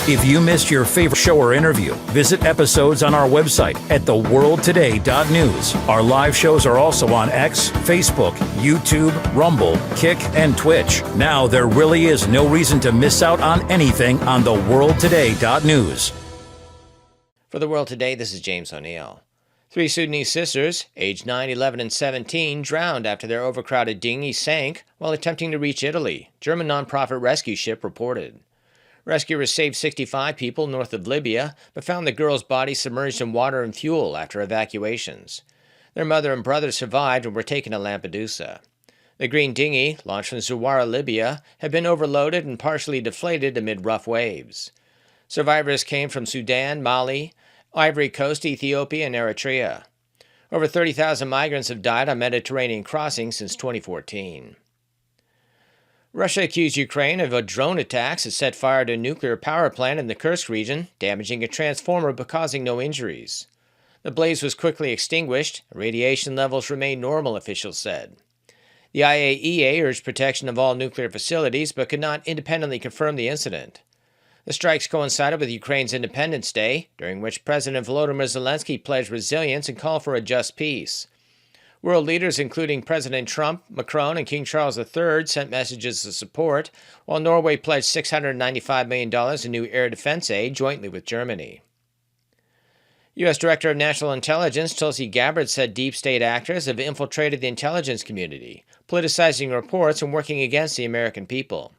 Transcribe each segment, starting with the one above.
If you missed your favorite show or interview, visit episodes on our website at theworldtoday.news. Our live shows are also on X, Facebook, YouTube, Rumble, Kick, and Twitch. Now there really is no reason to miss out on anything on theworldtoday.news. For The World Today, this is James O'Neill. 3 Sudanese sisters, aged 9, 11, and 17, drowned after their overcrowded dinghy sank while attempting to reach Italy, German nonprofit rescue ship reported. Rescuers saved 65 people north of Libya, but found the girls' bodies submerged in water and fuel after evacuations. Their mother and brother survived and were taken to Lampedusa. The green dinghy, launched from Zuwara, Libya, had been overloaded and partially deflated amid rough waves. Survivors came from Sudan, Mali, Ivory Coast, Ethiopia, and Eritrea. Over 30,000 migrants have died on Mediterranean crossings since 2014. Russia accused Ukraine of a drone attacks that set fire to a nuclear power plant in the Kursk region, damaging a transformer but causing no injuries. The blaze was quickly extinguished. Radiation levels remain normal, officials said. The IAEA urged protection of all nuclear facilities but could not independently confirm the incident. The strikes coincided with Ukraine's Independence Day, during which President Volodymyr Zelensky pledged resilience and called for a just peace. World leaders, including President Trump, Macron, and King Charles III, sent messages of support, while Norway pledged $695 million in new air defense aid jointly with Germany. U.S. Director of National Intelligence Tulsi Gabbard said deep state actors have infiltrated the intelligence community, politicizing reports and working against the American people.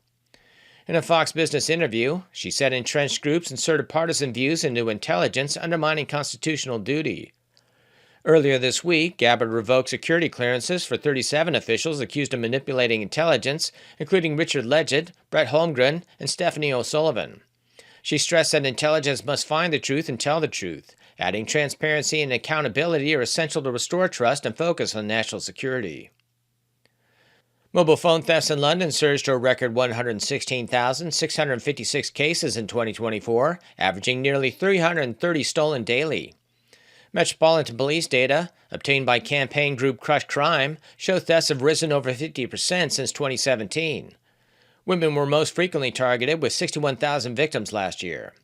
In a Fox Business interview, she said entrenched groups inserted partisan views into intelligence, undermining constitutional duty. Earlier this week, Gabbard revoked security clearances for 37 officials accused of manipulating intelligence, including Richard Legett, Brett Holmgren, and Stephanie O'Sullivan. She stressed that intelligence must find the truth and tell the truth, adding transparency and accountability are essential to restore trust and focus on national security. Mobile phone thefts in London surged to a record 116,656 cases in 2024, averaging nearly 330 stolen daily. Metropolitan Police data, obtained by campaign group Crush Crime, show thefts have risen over 50% since 2017. Women were most frequently targeted, with 61,000 victims last year.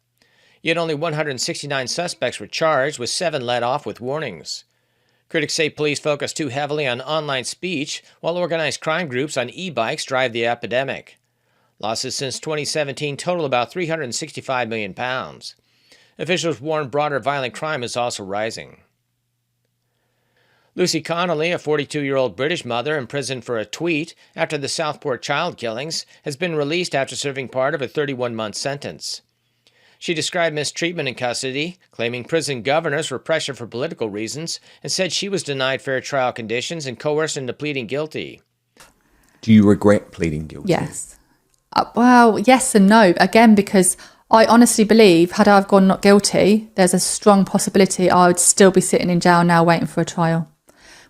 Yet only 169 suspects were charged, with 7 let off with warnings. Critics say police focus too heavily on online speech, while organized crime groups on e-bikes drive the epidemic. Losses since 2017 total about £365 million. Officials warn broader violent crime is also rising. Lucy Connolly, a 42-year-old British mother imprisoned for a tweet after the Southport child killings, has been released after serving part of a 31-month sentence. She described mistreatment in custody, claiming prison governors were pressured for political reasons, and said she was denied fair trial conditions and coerced into pleading guilty. Do you regret pleading guilty? Yes. Well, yes and no. Again, because I honestly believe, had I gone not guilty, there's a strong possibility I would still be sitting in jail now waiting for a trial.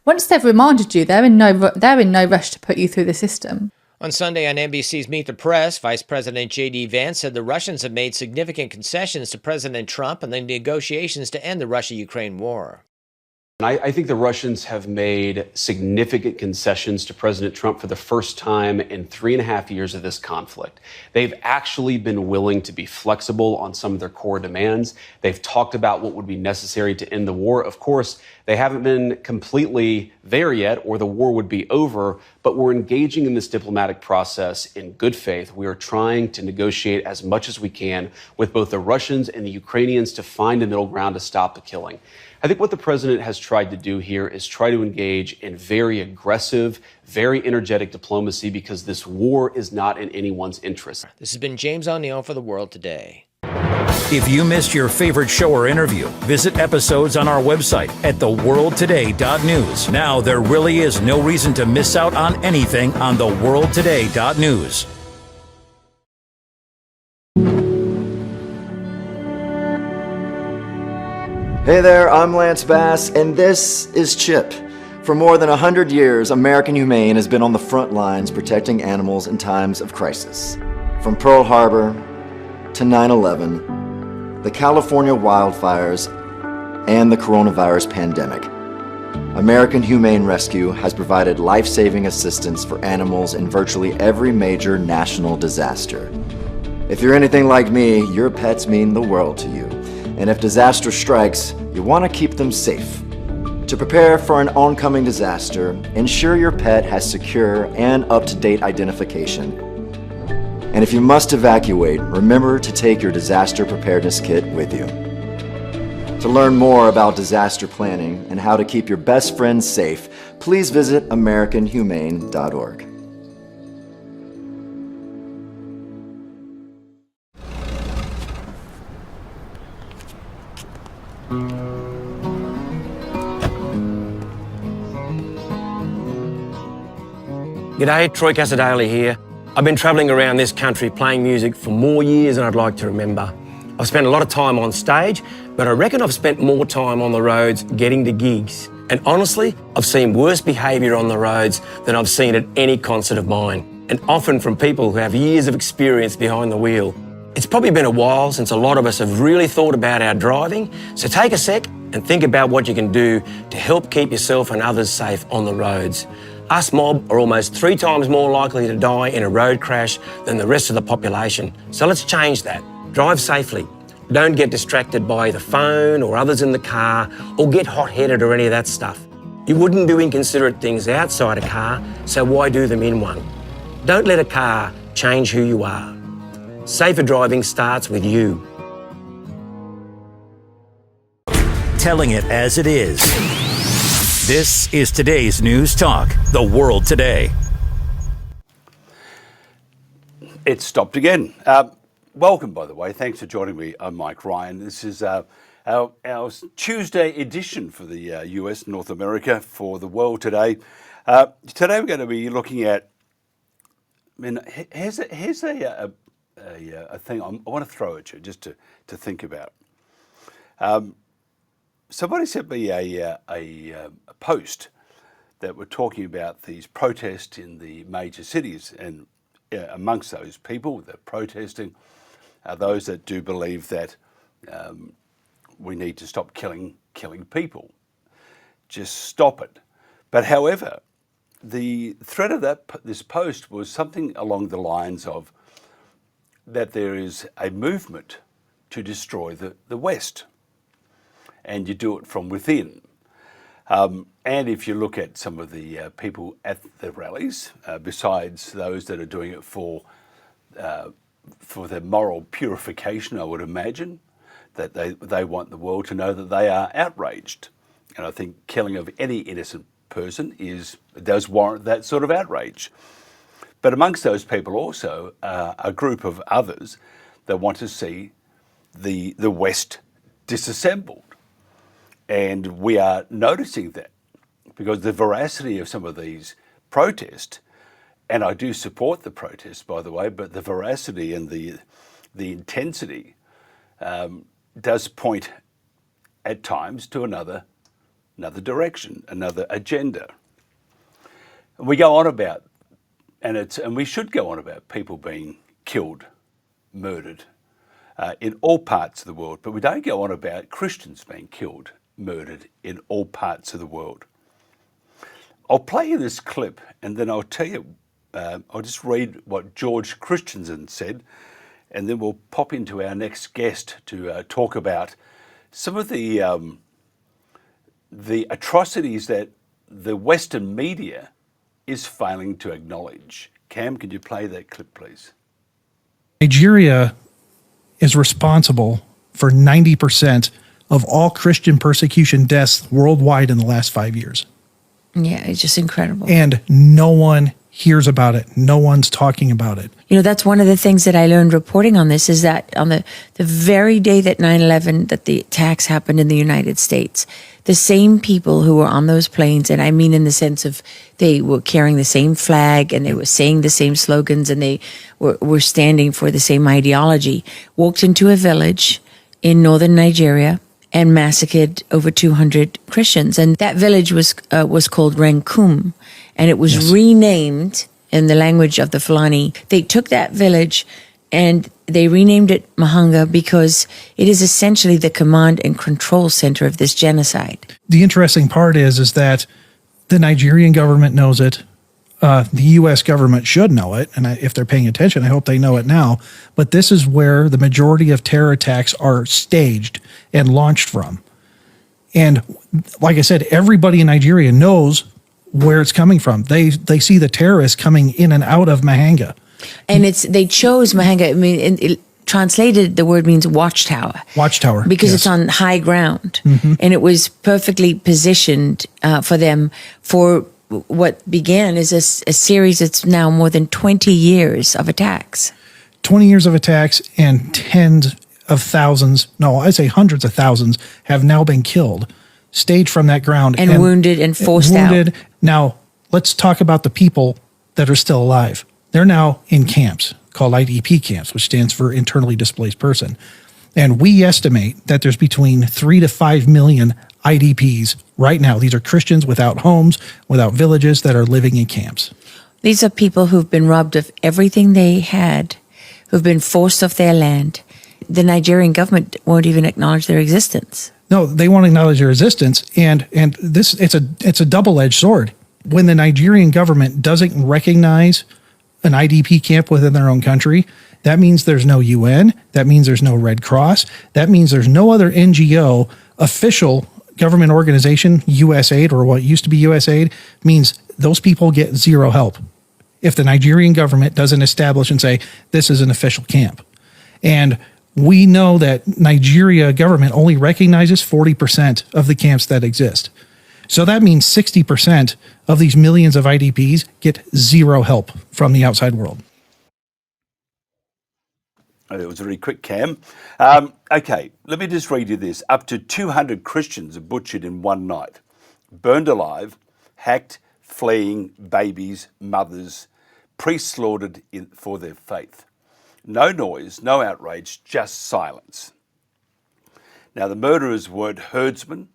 Once they've remanded you, they're in no rush to put you through the system. On Sunday on NBC's Meet the Press, Vice President J.D. Vance said the Russians have made significant concessions to President Trump in the negotiations to end the Russia-Ukraine war. I think the Russians have made significant concessions to President Trump for the first time in 3.5 years of this conflict. They've actually been willing to be flexible on some of their core demands. They've talked about what would be necessary to end the war. Of course, they haven't been completely there yet, or the war would be over, but we're engaging in this diplomatic process in good faith. We are trying to negotiate as much as we can with both the Russians and the Ukrainians to find a middle ground to stop the killing. I think what the president has tried to do here is try to engage in very aggressive, very energetic diplomacy, because this war is not in anyone's interest. This has been James O'Neill for The World Today. If you missed your favorite show or interview, visit episodes on our website at theworldtoday.news. Now there really is no reason to miss out on anything on theworldtoday.news. Hey there, I'm Lance Bass, and this is CHIP. For more than 100 years, American Humane has been on the front lines protecting animals in times of crisis. From Pearl Harbor to 9/11, the California wildfires, and the coronavirus pandemic, American Humane Rescue has provided life-saving assistance for animals in virtually every major national disaster. If you're anything like me, your pets mean the world to you. And if disaster strikes, you want to keep them safe. To prepare for an oncoming disaster, ensure your pet has secure and up-to-date identification. And if you must evacuate, remember to take your disaster preparedness kit with you. To learn more about disaster planning and how to keep your best friends safe, please visit AmericanHumane.org. G'day, Troy Casadale here. I've been travelling around this country playing music for more years than I'd like to remember. I've spent a lot of time on stage, but I reckon I've spent more time on the roads getting to gigs. And honestly, I've seen worse behaviour on the roads than I've seen at any concert of mine, and often from people who have years of experience behind the wheel. It's probably been a while since a lot of us have really thought about our driving, so take a sec and think about what you can do to help keep yourself and others safe on the roads. Us mob are almost 3 times more likely to die in a road crash than the rest of the population, so let's change that. Drive safely. Don't get distracted by the phone or others in the car, or get hot-headed or any of that stuff. You wouldn't do inconsiderate things outside a car, so why do them in one? Don't let a car change who you are. Safer driving starts with you. Telling it as it is. This is today's News Talk, The World Today. It stopped again. Welcome, by the way. Thanks for joining me. I'm Mike Ryan. This is our Tuesday edition for the US, North America, for The World Today. Today we're going to be looking at, here's a thing I want to throw at you just to think about. Somebody sent me a post that were talking about these protests in the major cities, and amongst those people that are protesting are those that do believe that we need to stop killing people. Just stop it. But however, the thread of this post was something along the lines of that there is a movement to destroy the West, and you do it from within. And if you look at some of the people at the rallies, besides those that are doing it for their moral purification, I would imagine, that they want the world to know that they are outraged. And I think killing of any innocent person does warrant that sort of outrage. But amongst those people also a group of others that want to see the West disassembled. And we are noticing that because the veracity of some of these protests, and I do support the protests, by the way, but the veracity and the intensity does point at times to another direction, another agenda. And we go on about, and we should go on about people being killed, murdered in all parts of the world, but we don't go on about Christians being killed, murdered in all parts of the world. I'll play you this clip and then I'll tell you, I'll just read what George Christensen said, and then we'll pop into our next guest to talk about some of the atrocities that the Western media is failing to acknowledge. Cam, could you play that clip, please? Nigeria is responsible for 90% of all Christian persecution deaths worldwide in the last 5 years. Yeah, it's just incredible. And no one hears about it. No one's talking about it. You know, that's one of the things that I learned reporting on this, is that on the very day that 9/11, that the attacks happened in the United States, the same people who were on those planes, and I mean in the sense of they were carrying the same flag and they were saying the same slogans and they were standing for the same ideology, walked into a village in northern Nigeria and massacred over 200 Christians. And that village was called Rankum, and it was renamed in the language of the Fulani. They took that village and they renamed it Mahanga because it is essentially the command and control center of this genocide. The interesting part is that the Nigerian government knows it. The U.S. government should know it, and if they're paying attention, I hope they know it now. But this is where the majority of terror attacks are staged and launched from. And like I said, everybody in Nigeria knows where it's coming from. They see the terrorists coming in and out of Mahanga. And they chose Mahanga. I mean, it translated, the word means watchtower. Watchtower. Because yes. it's on high ground. Mm-hmm. And it was perfectly positioned for them for what began as a series that's now more than 20 years of attacks. 20 years of attacks, and tens of thousands, no, I'd say hundreds of thousands, have now been killed, staged from that ground. And wounded and forced out. Now, let's talk about the people that are still alive. They're now in camps called IDP camps, which stands for Internally Displaced Person. And we estimate that there's between 3 to 5 million IDPs right now. These are Christians without homes, without villages, that are living in camps. These are people who've been robbed of everything they had, who've been forced off their land. The Nigerian government won't even acknowledge their existence. No, they won't acknowledge their existence, and this it's a double-edged sword. When the Nigerian government doesn't recognize an IDP camp within their own country, that means there's no UN, that means there's no Red Cross, that means there's no other NGO, official government organization, USAID, or what used to be USAID, means those people get zero help if the Nigerian government doesn't establish and say, this is an official camp. And we know that Nigeria government only recognizes 40% of the camps that exist. So that means 60% of these millions of IDPs get zero help from the outside world. It was very quick, Cam. Okay, let me just read you this. Up to 200 Christians are butchered in one night, burned alive, hacked, fleeing, babies, mothers, priests slaughtered for their faith. No noise, no outrage, just silence. Now, the murderers weren't herdsmen,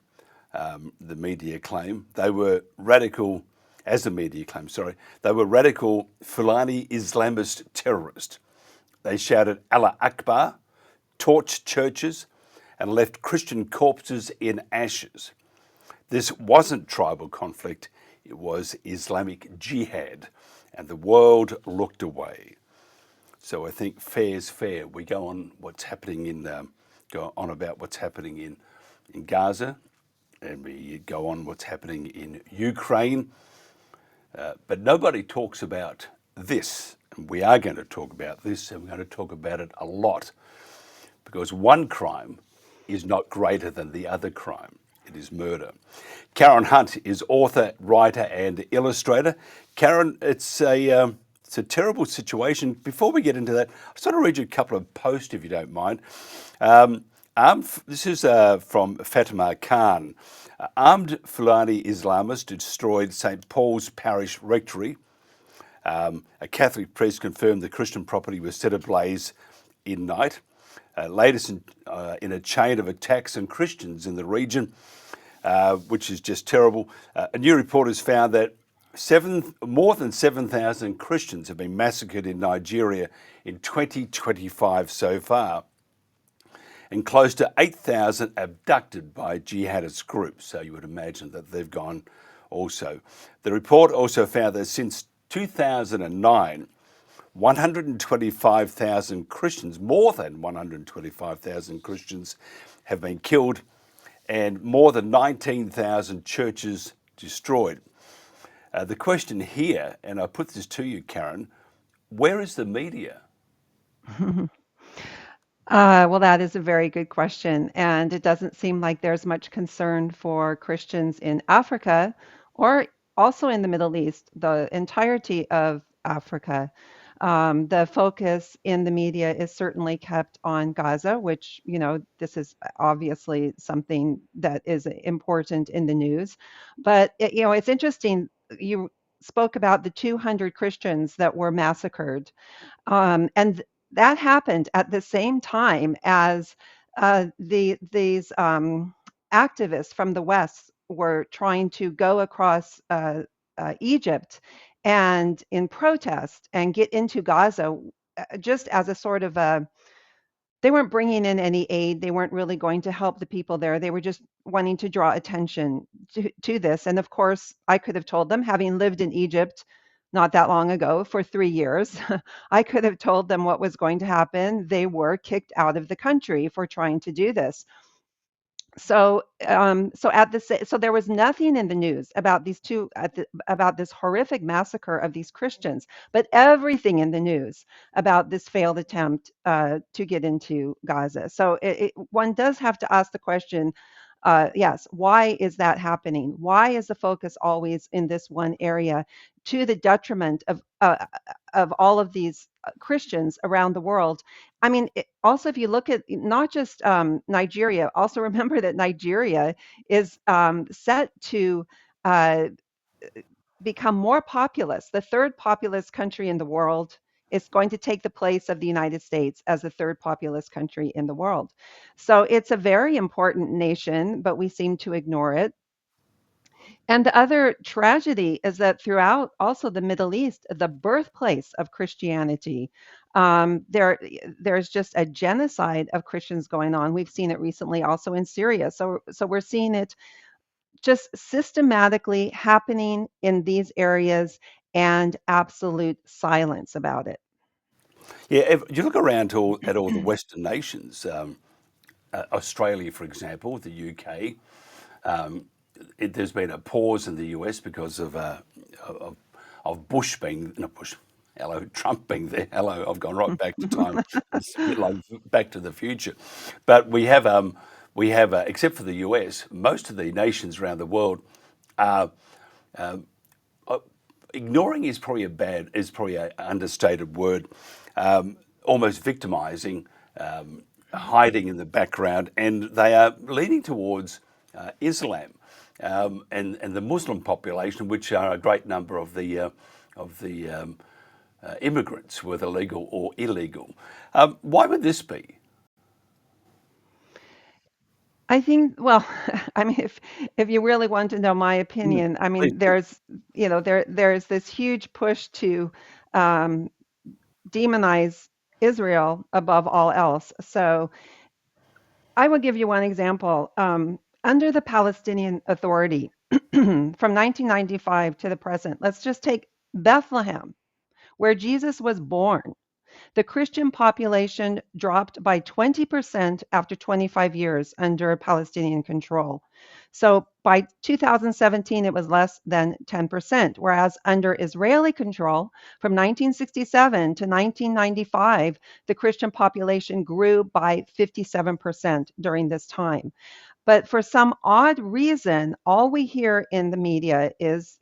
the media claim. They were radical, as the media claim, sorry, they were radical Fulani Islamist terrorists. They shouted Allah Akbar, torched churches, and left Christian corpses in ashes. This wasn't tribal conflict, it was Islamic jihad, and the world looked away. So I think fair's fair. We go on what's happening go on about what's happening in Gaza, and we go on what's happening in Ukraine. But nobody talks about this. And we are going to talk about this, and we're going to talk about it a lot, because one crime is not greater than the other crime. It is murder. Karen Hunt is author, writer, and illustrator. Karen, it's a terrible situation. Before we get into that, I just want to read you a couple of posts, if you don't mind. This is from Fatima Khan. Armed Fulani Islamists destroyed St. Paul's Parish Rectory. A Catholic priest confirmed the Christian property was set ablaze in night. Latest in a chain of attacks on Christians in the region, which is just terrible. A new report has found that more than 7,000 Christians have been massacred in Nigeria in 2025 so far, and close to 8,000 abducted by jihadist groups. So you would imagine that they've gone also. The report also found that since 2009, 125,000 Christians, more than 125,000 Christians have been killed, and more than 19,000 churches destroyed. The question here, and I put this to you, Karen, where is the media? Well, that is a very good question. And it doesn't seem like there's much concern for Christians in Africa or also in the Middle East, the entirety of Africa. The focus in the media is certainly kept on Gaza, which, this is obviously something that is important in the news. But, it's interesting. You spoke about the 200 Christians that were massacred. And that happened at the same time as these activists from the West were trying to go across Egypt and in protest and get into Gaza, just as a sort of they weren't bringing in any aid. They weren't really going to help the people there. They were just wanting to draw attention to this. And of course, I could have told them, having lived in Egypt not that long ago for 3 years. I could have told them what was going to happen. They were kicked out of the country for trying to do this. So there was nothing in the news about about this horrific massacre of these Christians, but everything in the news about this failed attempt to get into Gaza. So one does have to ask the question, yes, why is that happening? Why is the focus always in this one area to the detriment of all of these Christians around the world? I mean, also, if you look at not just Nigeria, also remember that Nigeria is set to uh, become more populous, the third populous country in the world. Is going to take the place of the United States as the third populous country in the world. So it's a very important nation, but we seem to ignore it. And the other tragedy is that throughout also the Middle East, the birthplace of Christianity, there's just a genocide of Christians going on. We've seen it recently also in Syria. So we're seeing it just systematically happening in these areas and absolute silence about it. Yeah, if you look around at all the Western nations, Australia, for example, the UK, there's been a pause in the US because of Bush being, not Bush, hello, Trump being there. Hello, I've gone right back to time. It's a bit like Back to the Future. But we have, except for the US, most of the nations around the world are, ignoring is probably an understated word, almost victimizing, hiding in the background, and they are leaning towards Islam and the Muslim population, which are a great number of the immigrants, whether legal or illegal. Why would this be? I think, well, I mean, if you really want to know my opinion, I Please mean, do. there's this huge push to um, demonize Israel above all else. So I will give you one example. Under the Palestinian Authority, from 1995 to the present, let's just take Bethlehem, where Jesus was born. The Christian population dropped by 20% after 25 years under Palestinian control. So by 2017, it was less than 10%, whereas under Israeli control from 1967 to 1995, the Christian population grew by 57% during this time. But for some odd reason, all we hear in the media is,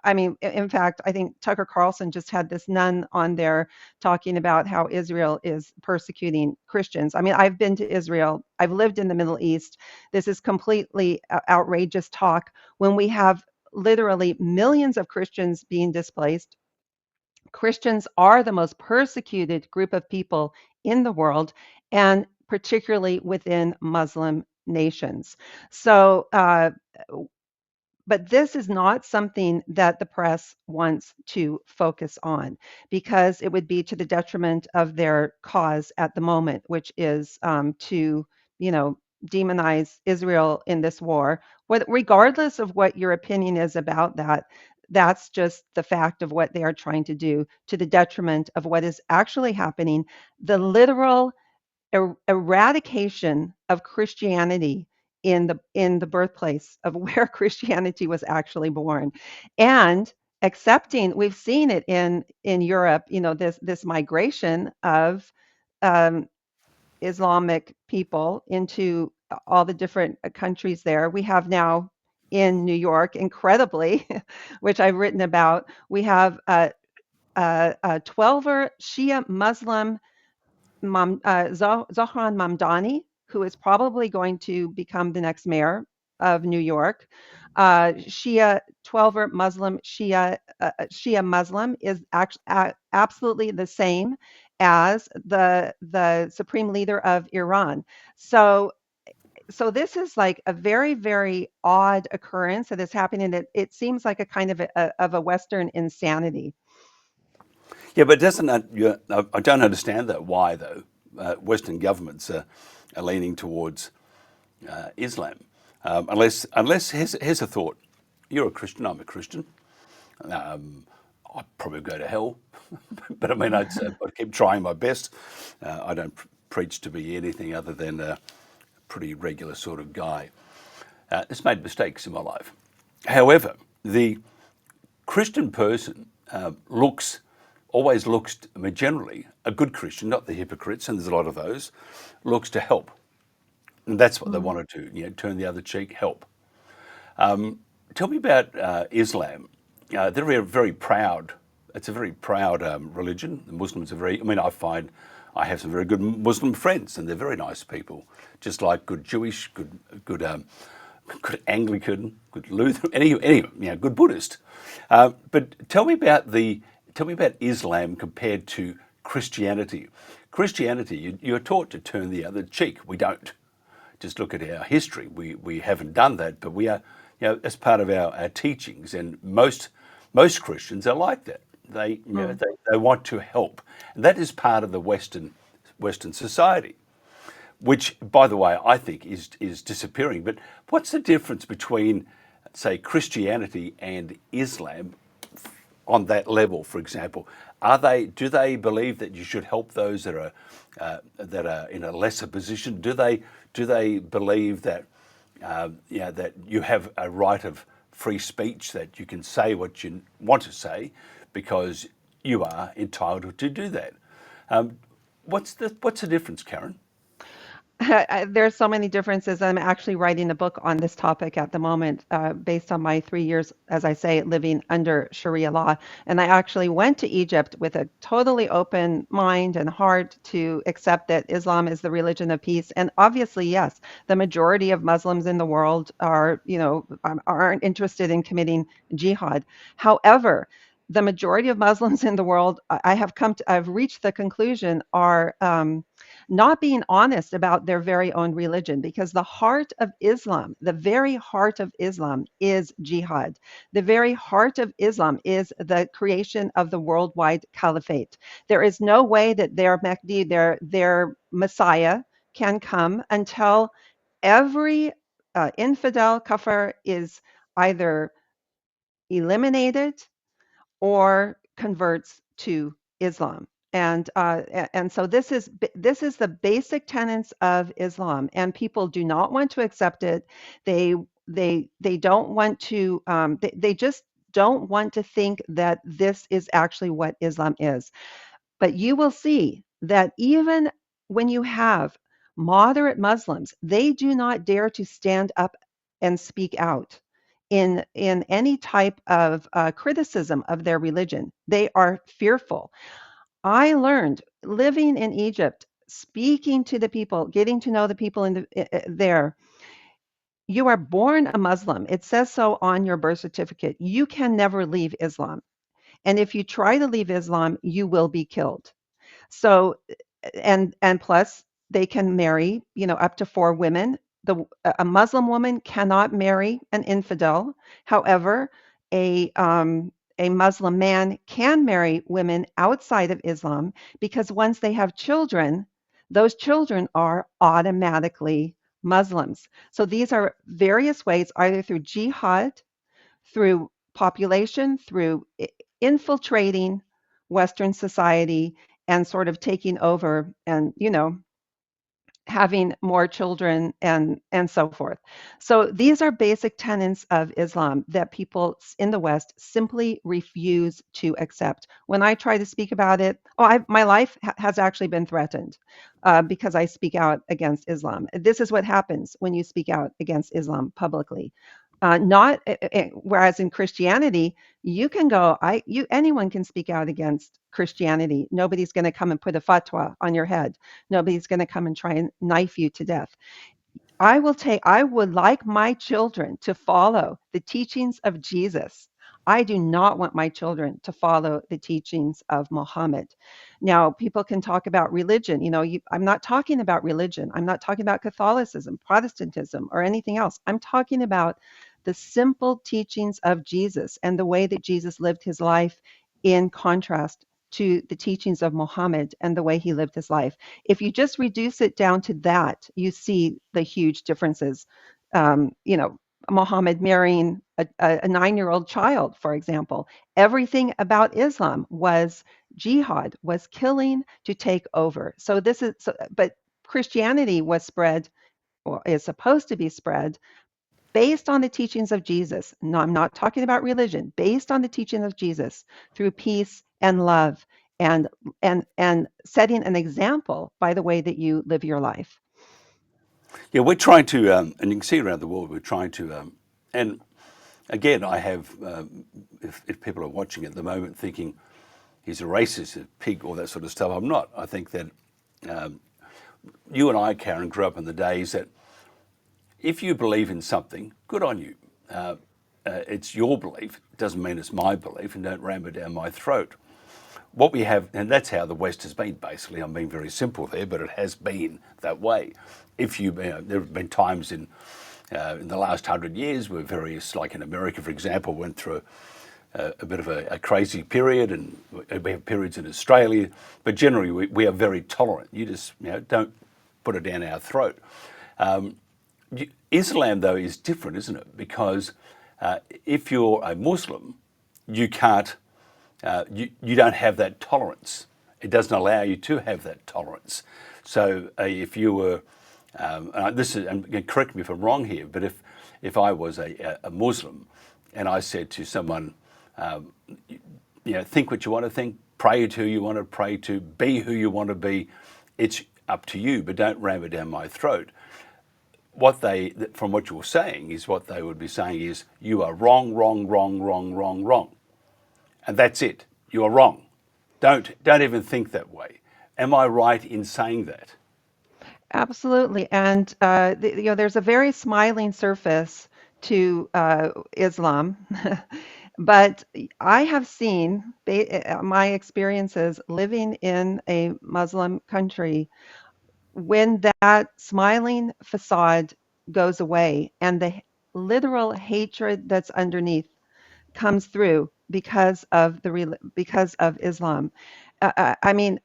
I mean, in fact, I think Tucker Carlson just had this nun on there talking about how Israel is persecuting Christians. I mean, I've been to Israel, I've lived in the Middle East. This is completely outrageous talk when we have literally millions of Christians being displaced. Christians are the most persecuted group of people in the world, and particularly within Muslim nations. So, but this is not something that the press wants to focus on because it would be to the detriment of their cause at the moment, which is to, you know, demonize Israel in this war. Regardless of what your opinion is about that, that's just the fact of what they are trying to do to the detriment of what is actually happening. The literal eradication of Christianity in the birthplace of where Christianity was actually born, and accepting. We've seen it in Europe. This migration of um, Islamic people into all the different countries there. We have now in New York, incredibly, which I've written about. We have a 12er Shia Muslim Zohran Mamdani, who is probably going to become the next mayor of New York. Shia 12er Muslim Shia Muslim is absolutely the same as the supreme leader of Iran. So this is like a very, very odd occurrence that is happening. It seems like a kind of a Western insanity. Yeah, but I don't understand that. Why, though? Western governments are leaning towards Islam. Unless here's a thought. You're a Christian, I'm a Christian. I'd probably go to hell. But I mean, I'd keep trying my best. I don't preach to be anything other than a pretty regular sort of guy. It's made mistakes in my life. However, the Christian person always looks, I mean, generally, a good Christian, not the hypocrites, and there's a lot of those, looks to help. And that's what they want to do, turn the other cheek, help. Tell me about Islam. They're very proud. It's a very proud religion. The Muslims are I have some very good Muslim friends, and they're very nice people, just like good Jewish, good Anglican, good Lutheran, any good Buddhist. But tell me about Islam compared to Christianity. Christianity, you're taught to turn the other cheek. We don't. Just look at our history. We haven't done that, but we are, as part of our teachings, and most Christians are like that. They want to help, and that is part of the Western society, which, by the way, I think is disappearing. But what's the difference between, say, Christianity and Islam on that level? For example, do they believe that you should help those that are in a lesser position? Do they believe that that you have a right of free speech, that you can say what you want to say because you are entitled to do that? What's the difference, Karen? There's so many differences. I'm actually writing a book on this topic at the moment, based on my 3 years, as I say, living under Sharia law. And I actually went to Egypt with a totally open mind and heart to accept that Islam is the religion of peace. And obviously, yes, the majority of Muslims in the world aren't interested in committing jihad. However, the majority of Muslims in the world, I've reached the conclusion, are not being honest about their very own religion, because the heart of Islam, the very heart of Islam, is jihad. The very heart of Islam is the creation of the worldwide caliphate. There is no way that their Mahdi, their Messiah, can come until every infidel kafir is either eliminated or converts to Islam. And so this is the basic tenets of Islam, and people do not want to accept it. They don't want to. They just don't want to think that this is actually what Islam is. But you will see that even when you have moderate Muslims, they do not dare to stand up and speak out in any type of criticism of their religion. They are fearful. I learned living in Egypt, speaking to the people, getting to know the people there. You are born a Muslim. It says so on your birth certificate. You can never leave Islam. And if you try to leave Islam, you will be killed. So, and plus, they can marry, up to 4 women. A Muslim woman cannot marry an infidel. However, a Muslim man can marry women outside of Islam, because once they have children, those children are automatically Muslims. So these are various ways, either through jihad, through population, through infiltrating Western society and sort of taking over, and having more children, and so forth. So these are basic tenets of Islam that people in the West simply refuse to accept. When I try to speak about it, my life has actually been threatened because I speak out against Islam. This is what happens when you speak out against Islam publicly. Whereas in Christianity, you can go, anyone can speak out against Christianity. Nobody's going to come and put a fatwa on your head. Nobody's going to come and try and knife you to death. I would like my children to follow the teachings of Jesus. I do not want my children to follow the teachings of Muhammad. Now, people can talk about religion. I'm not talking about religion. I'm not talking about Catholicism, Protestantism, or anything else. I'm talking about the simple teachings of Jesus and the way that Jesus lived his life, in contrast to the teachings of Muhammad and the way he lived his life. If you just reduce it down to that, you see the huge differences, Muhammad marrying a 9-year-old child, for example. Everything about Islam was jihad, was killing to take over. So this is, so, but Christianity was spread, or is supposed to be spread, based on the teachings of Jesus. No, I'm not talking about religion. Based on the teaching of Jesus, through peace and love, and setting an example by the way that you live your life. Yeah, we're trying to, and you can see around the world, we're trying to, and again, I have, if people are watching at the moment thinking he's a racist, a pig, all that sort of stuff, I'm not. I think that you and I, Karen, grew up in the days that if you believe in something, good on you. It's your belief. It doesn't mean it's my belief, and don't ram it down my throat. What we have, and that's how the West has been, basically. I'm being very simple there, but it has been that way. If you know, there have been times in the last 100 years where various, like in America, for example, went through a bit of a crazy period, and we have periods in Australia, but generally we are very tolerant. You just don't put it down our throat. Islam, though, is different, isn't it? Because if you're a Muslim, you can't, you don't have that tolerance. It doesn't allow you to have that tolerance. So if you were, this is, and correct me if I'm wrong here, but if I was a Muslim and I said to someone, think what you want to think, pray to who you want to pray to, be who you want to be, it's up to you, but don't ram it down my throat. What they, from what you're saying, is what they would be saying is, you are wrong, wrong, wrong, wrong, wrong, wrong. And that's it. You are wrong. Don't even think that way. Am I right in saying that? Absolutely. And there's a very smiling surface to Islam. But I have seen my experiences living in a Muslim country, when that smiling facade goes away and the literal hatred that's underneath comes through because of because of Islam. I mean,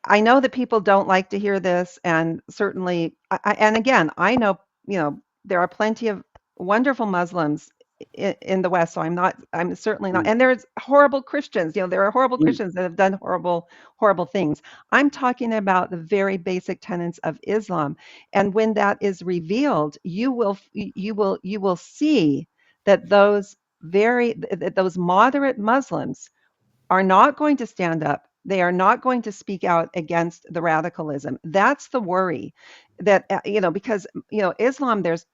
I know that people don't like to hear this, and certainly, and again, I know, there are plenty of wonderful Muslims in the West, so I'm certainly not, and there's horrible Christians, there are horrible Christians that have done horrible, horrible things. I'm talking about the very basic tenets of Islam, and when that is revealed, you will see that those moderate Muslims are not going to stand up. They are not going to speak out against the radicalism. That's the worry, that because Islam, there's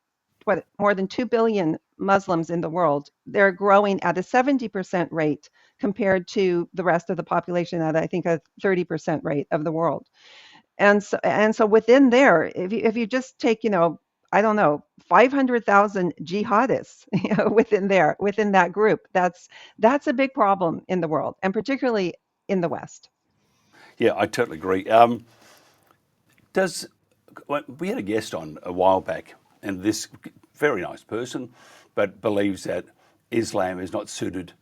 what, more than 2 billion Muslims in the world. They're growing at a 70% rate compared to the rest of the population at, I think, a 30% rate of the world. And so within there, if you just take, I don't know, 500,000 jihadists, within that group, that's a big problem in the world, and particularly in the West. Yeah, I totally agree. We had a guest on a while back, and this very nice person, but believes that Islam is not suited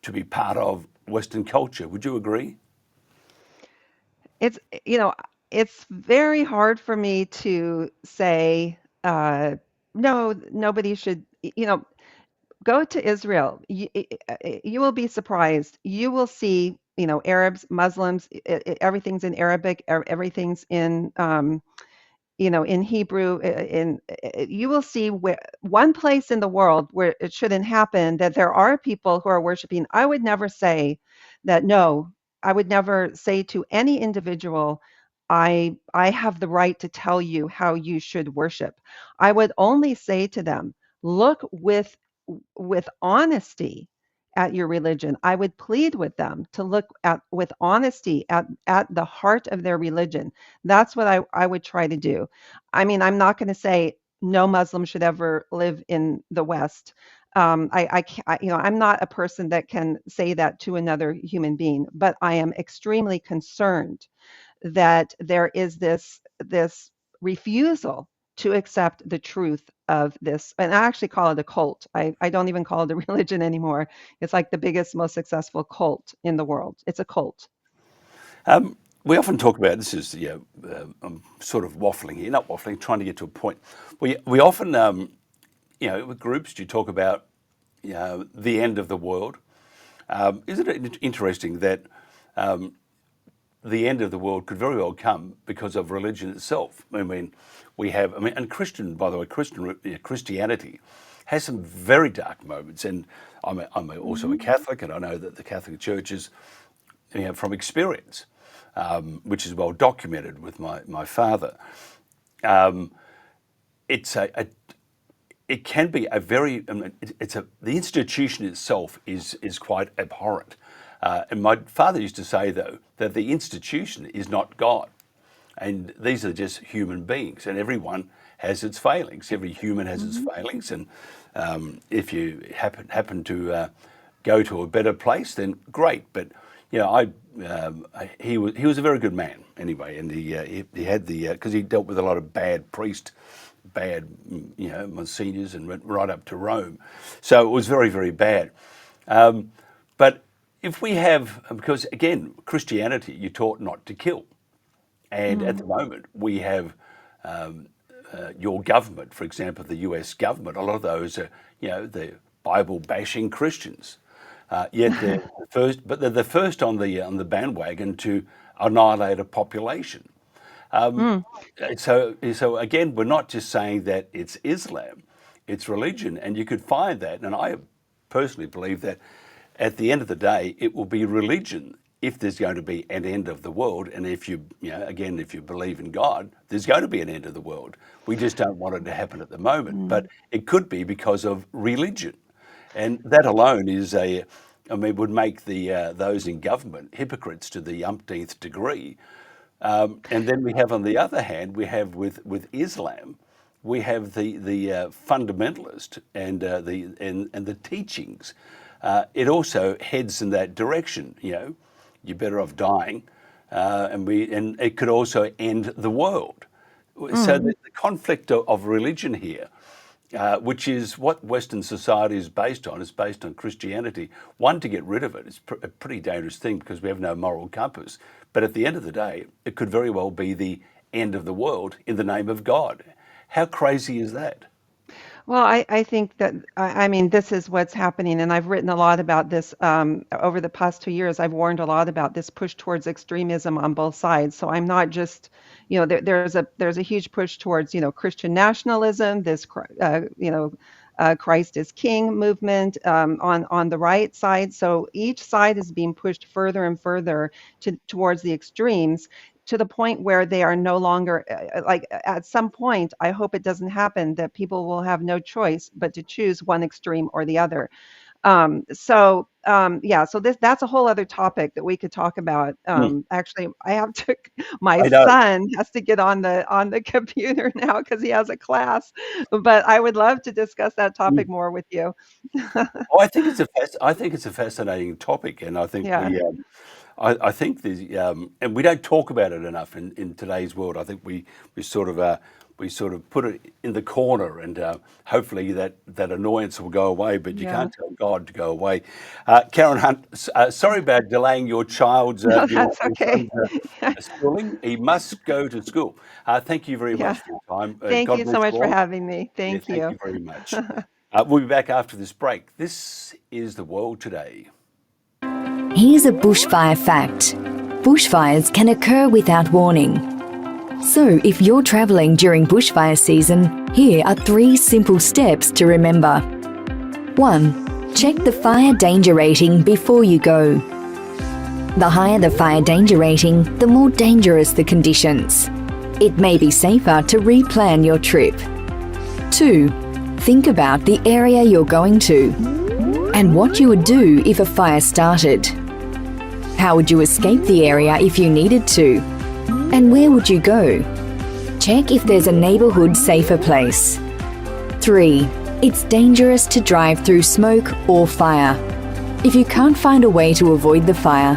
to be part of Western culture. Would you agree? It's it's very hard for me to say, no, nobody should, go to Israel. You will be surprised. You will see, Arabs, Muslims, everything's in Arabic, everything's in Hebrew. You will see where one place in the world where it shouldn't happen, that there are people who are worshiping. I would never say that. No, I would never say to any individual, I have the right to tell you how you should worship. I would only say to them, look with honesty at your religion. I would plead with them to look at with honesty at the heart of their religion. That's what I would try to do. I mean, I'm not going to say no Muslim should ever live in the West. I'm not a person that can say that to another human being, but I am extremely concerned that there is this refusal to accept the truth of this. And I actually call it a cult. I don't even call it a religion anymore. It's like the biggest, most successful cult in the world. It's a cult. We often talk about this is I'm sort of waffling here, not waffling, trying to get to a point. We often with groups, you talk about the end of the world. Isn't it interesting that the end of the world could very well come because of religion itself? I mean, and Christianity has some very dark moments, and I'm also a Catholic, and I know that the Catholic Church is, from experience, which is well documented with my father. It can be a very, the institution itself is quite abhorrent. And my father used to say, though, that the institution is not God. And these are just human beings, and everyone has its failings. Every human has its failings. And if you happen to go to a better place, then great. But, he was a very good man anyway. And he had because he dealt with a lot of bad monsignors and went right up to Rome. So it was very, very bad. But if we have, because again, Christianity, you're taught not to kill. And at the moment, we have your government, for example, the US government, a lot of those are, the Bible bashing Christians. Yet they're the first on the bandwagon to annihilate a population. So again, we're not just saying that it's Islam, it's religion, and you could find that. And I personally believe that at the end of the day, it will be religion if there's going to be an end of the world. And if you believe in God, there's going to be an end of the world. We just don't want it to happen at the moment, but it could be because of religion, and that alone would make those in government hypocrites to the umpteenth degree. And then we have, on the other hand, we have with Islam, we have the fundamentalist and the teachings. It also heads in that direction. You're better off dying, and it could also end the world. So the conflict of religion here, which is what Western society is based on Christianity. One, to get rid of it is a pretty dangerous thing because we have no moral compass. But at the end of the day, it could very well be the end of the world in the name of God. How crazy is that? Well, I think that, this is what's happening, and I've written a lot about this over the past 2 years. I've warned a lot about this push towards extremism on both sides. So I'm not just, there's a huge push towards, Christian nationalism, this, Christ is King movement on the right side. So each side is being pushed further and further towards the extremes, to the point where they are no longer, at some point, I hope it doesn't happen, that people will have no choice but to choose one extreme or the other. So that's a whole other topic that we could talk about. Actually, my son has to get on the computer now because he has a class, but I would love to discuss that topic more with you. I think it's a fascinating topic, and I think I think and we don't talk about it enough in today's world. I think we sort of put it in the corner, and hopefully that annoyance will go away. But you can't tell God to go away. Karen Hunt, sorry about delaying your child's that's okay. schooling. He must go to school. Thank you very much for your time. Thank God you bless so much you for all. having me. Thank you. Thank you very much. We'll be back after this break. This is The World Today. Here's a bushfire fact. Bushfires can occur without warning. So if you're travelling during bushfire season, here are 3 simple steps to remember. 1. Check the fire danger rating before you go. The higher the fire danger rating, the more dangerous the conditions. It may be safer to replan your trip. 2. Think about the area you're going to and what you would do if a fire started. How would you escape the area if you needed to? And where would you go? Check if there's a neighbourhood safer place. 3. It's dangerous to drive through smoke or fire. If you can't find a way to avoid the fire,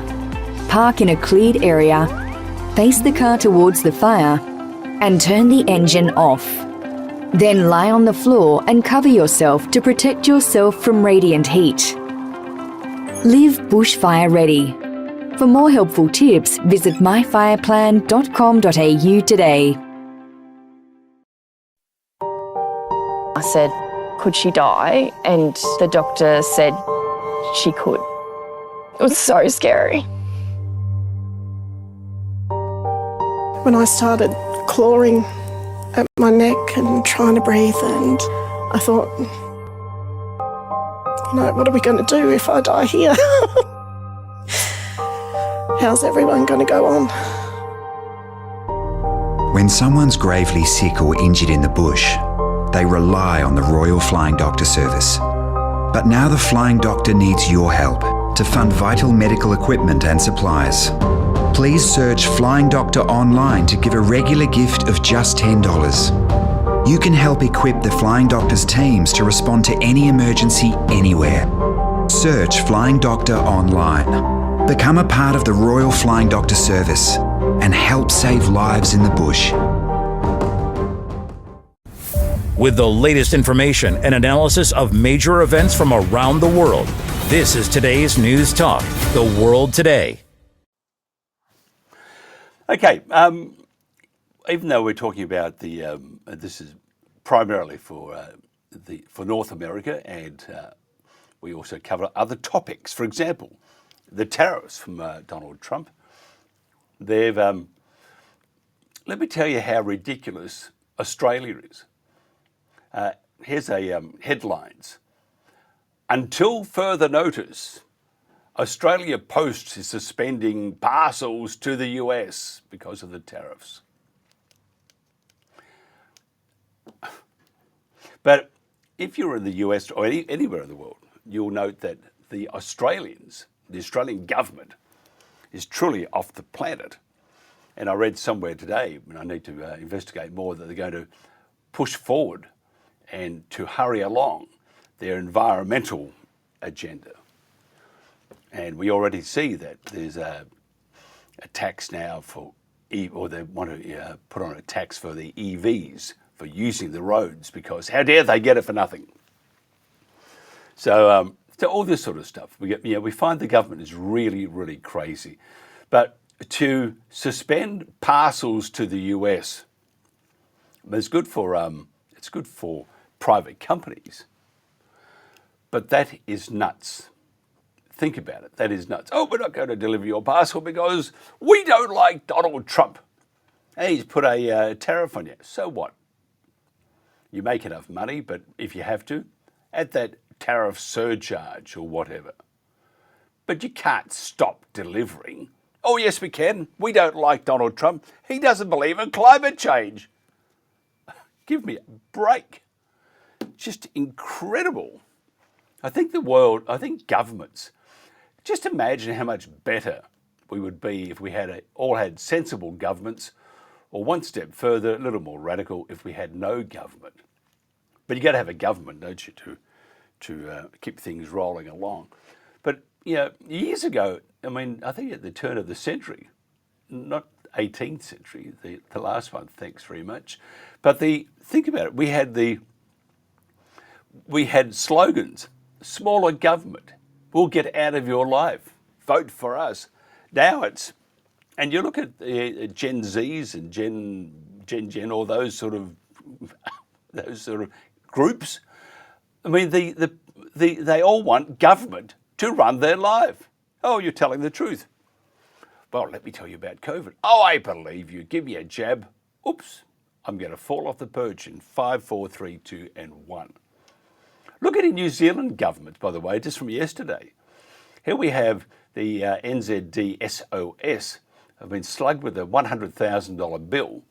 park in a cleared area, face the car towards the fire, and turn the engine off. Then lie on the floor and cover yourself to protect yourself from radiant heat. Live bushfire ready. For more helpful tips, visit myfireplan.com.au today. I said, could she die? And the doctor said she could. It was so scary. When I started clawing at my neck and trying to breathe, and I thought, what are we going to do if I die here? How's everyone going to go on? When someone's gravely sick or injured in the bush, they rely on the Royal Flying Doctor Service. But now the Flying Doctor needs your help to fund vital medical equipment and supplies. Please search Flying Doctor online to give a regular gift of just $10. You can help equip the Flying Doctor's teams to respond to any emergency anywhere. Search Flying Doctor online. Become a part of the Royal Flying Doctor Service and help save lives in the bush. With the latest information and analysis of major events from around the world, this is today's News Talk, The World Today. Okay, even though we're talking about this is primarily for North America, and we also cover other topics. For example, the tariffs from Donald Trump. They've let me tell you how ridiculous Australia is. Here's a headlines. Until further notice, Australia Post is suspending parcels to the US because of the tariffs. But if you're in the US or anywhere in the world, you'll note that the Australian government is truly off the planet. And I read somewhere today, and I need to investigate more, that they're going to push forward and to hurry along their environmental agenda. And we already see that there's a tax now or they want to put on a tax for the EVs for using the roads, because how dare they get it for nothing? So all this sort of stuff. We find the government is really, really crazy. But to suspend parcels to the US, it's good for private companies, but that is nuts. Think about it. That is nuts. Oh, we're not going to deliver your parcel because we don't like Donald Trump. Hey, he's put a tariff on you. So what? You make enough money, but if you have to, add that tariff surcharge or whatever. But you can't stop delivering. Oh, yes, we can. We don't like Donald Trump. He doesn't believe in climate change. Give me a break. Just incredible. I think governments, just imagine how much better we would be if we all had sensible governments, or one step further, a little more radical, if we had no government. But you got to have a government, don't you, to keep things rolling along. But years ago, I think at the turn of the century, not 18th century, the last one, thanks very much. But think about it, we had slogans: smaller government, we'll get out of your life, vote for us. Now and you look at Gen Zs and Gen, all those sort of groups. They all want government to run their life. Oh, you're telling the truth. Well, let me tell you about COVID. Oh, I believe you. Give me a jab. Oops, I'm going to fall off the perch in 5, 4, 3, 2, and 1. Look at the New Zealand government, by the way, just from yesterday. Here we have the NZD-SOS have been slugged with a $100,000 bill.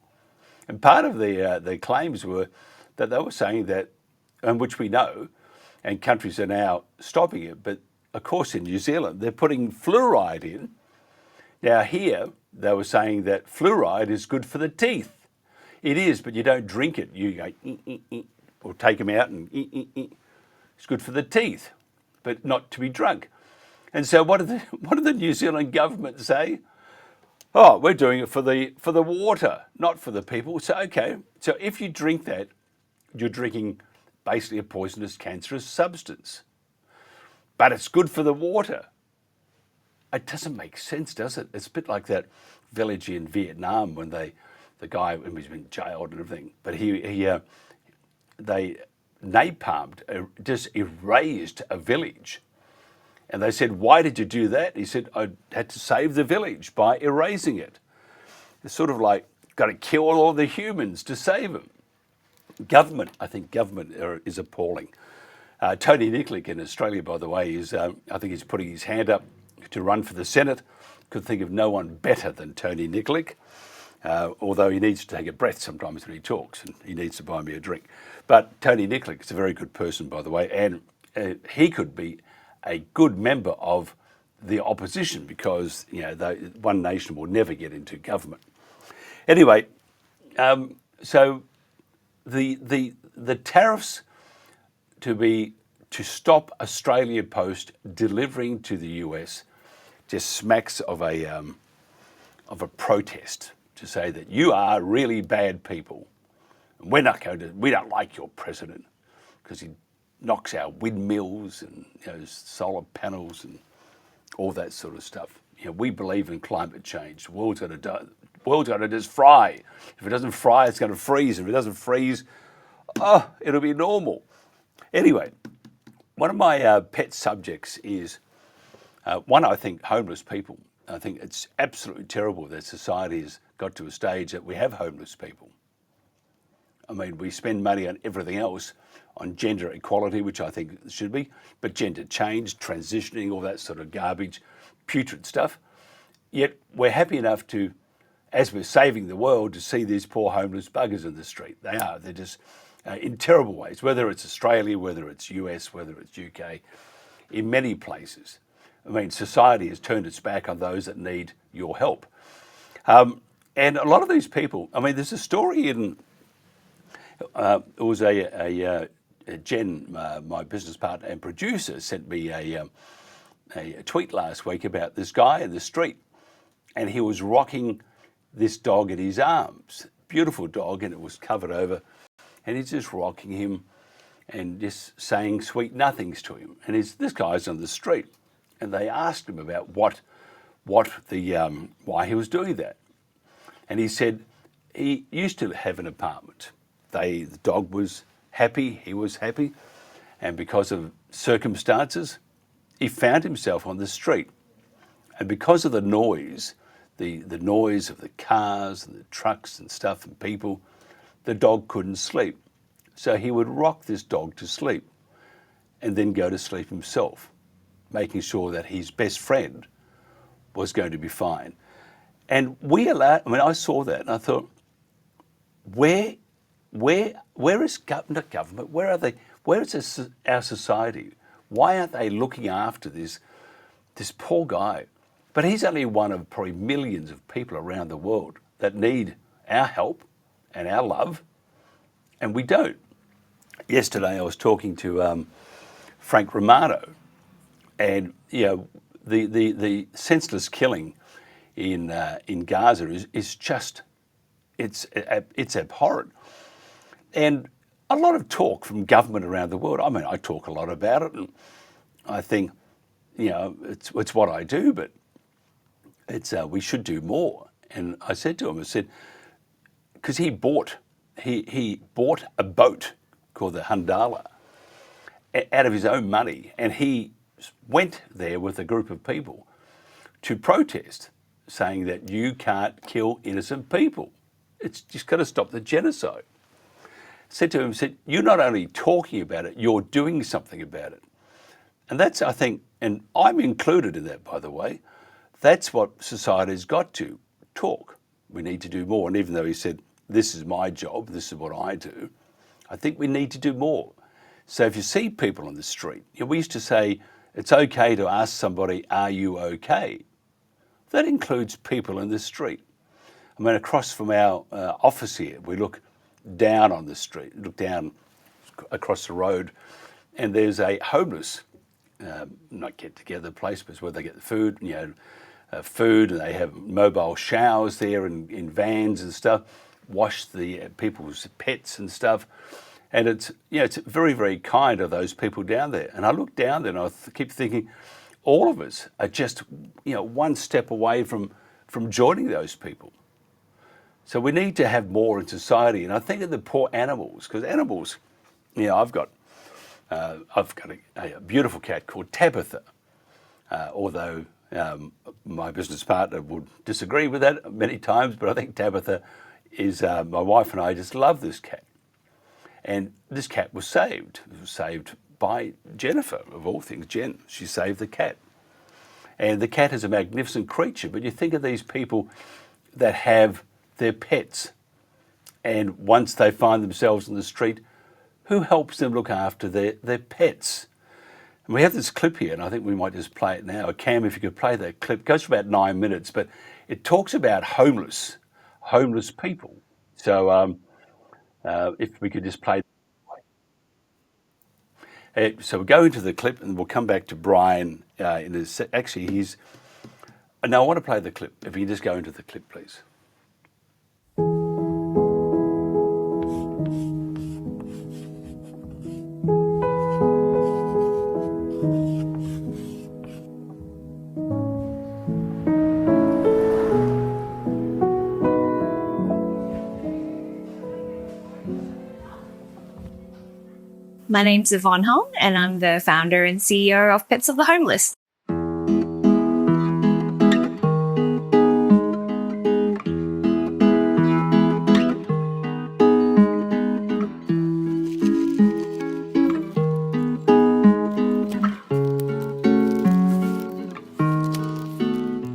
And part of the claims were that they were saying that, and which we know, and countries are now stopping it, but of course in New Zealand, they're putting fluoride in. Now here, they were saying that fluoride is good for the teeth. It is, but you don't drink it. You go, or take them out and it's good for the teeth, but not to be drunk. And so what did the New Zealand government say? Oh, we're doing it for the water, not for the people. So okay, so if you drink that, you're drinking basically a poisonous, cancerous substance. But it's good for the water. It doesn't make sense, does it? It's a bit like that village in Vietnam when the guy was been jailed and everything, but they napalmed, just erased a village. And they said, why did you do that? He said, I had to save the village by erasing it. It's sort of like, got to kill all the humans to save them. Government, I think government is appalling. Tony Nikolic in Australia, by the way, I think he's putting his hand up to run for the Senate. Could think of no one better than Tony Nikolic, although he needs to take a breath sometimes when he talks, and he needs to buy me a drink. But Tony Nikolic is a very good person, by the way, and he could be a good member of the opposition because One Nation will never get into government. Anyway, so the tariffs to stop Australia Post delivering to the US just smacks of a protest to say that you are really bad people. And we don't like your president because he knocks our windmills and solar panels and all that sort of stuff. We believe in climate change. The world's going to just fry. If it doesn't fry, it's going to freeze. If it doesn't freeze, it'll be normal. Anyway, one of my pet subjects is, I think homeless people. I think it's absolutely terrible that society has got to a stage that we have homeless people. I mean, we spend money on everything else, on gender equality, which I think it should be, but gender change, transitioning, all that sort of garbage, putrid stuff. Yet we're happy enough to, as we're saving the world, to see these poor homeless buggers in the street. They're just in terrible ways, whether it's Australia, whether it's US, whether it's UK, in many places. I mean, society has turned its back on those that need your help. And a lot of these people, I mean, there's a story in, it was Jen, my business partner and producer, sent me a tweet last week about this guy in the street, and he was rocking this dog in his arms. Beautiful dog, and it was covered over, and he's just rocking him and just saying sweet nothings to him. And this guy's on the street, and they asked him about why he was doing that, and he said he used to have an apartment. The dog was happy, he was happy, and because of circumstances, he found himself on the street. And because of the noise, the noise of the cars and the trucks and stuff and people, the dog couldn't sleep. So he would rock this dog to sleep and then go to sleep himself, making sure that his best friend was going to be fine. And I saw that and I thought, where is not government? Where are they? Where is our society? Why aren't they looking after this poor guy? But he's only one of probably millions of people around the world that need our help and our love, and we don't. Yesterday I was talking to Frank Romano, and the senseless killing in Gaza is just it's abhorrent. And a lot of talk from government around the world. I mean, I talk a lot about it, and I think, it's what I do, but we should do more. And I said to him, because he bought a boat called the Hundala out of his own money, and he went there with a group of people to protest, saying that you can't kill innocent people. It's just got to stop the genocide. Said to him, you're not only talking about it, you're doing something about it. And that's, I think, and I'm included in that, by the way, that's what society's got to talk. We need to do more. And even though he said, this is my job, this is what I do, I think we need to do more. So if you see people on the street, we used to say, it's okay to ask somebody, are you okay? That includes people in the street. I mean, across from our office here, we look down on the street, look down across the road, and there's a homeless, not get-together place, but it's where they get the food, food, and they have mobile showers there in vans and stuff, wash the people's pets and stuff. And it's very, very kind of those people down there. And I look down there and I keep thinking, all of us are just, one step away from joining those people. So we need to have more in society. And I think of the poor animals, because animals, I've got a beautiful cat called Tabitha, although my business partner would disagree with that many times, but I think Tabitha is, my wife and I just love this cat. And this cat was saved. It was saved by Jennifer, of all things, Jen. She saved the cat. And the cat is a magnificent creature, but you think of these people that have their pets, and once they find themselves in the street, who helps them look after their pets? And we have this clip here, and I think we might just play it now. Cam, if you could play that clip. It goes for about 9 minutes, but it talks about homeless people. So if we could just play. So we'll go into the clip, and we'll come back to Bryan in a sec. Actually, no, I want to play the clip. If you can just go into the clip, please. My name's Yvonne Hong, and I'm the founder and CEO of Pets of the Homeless.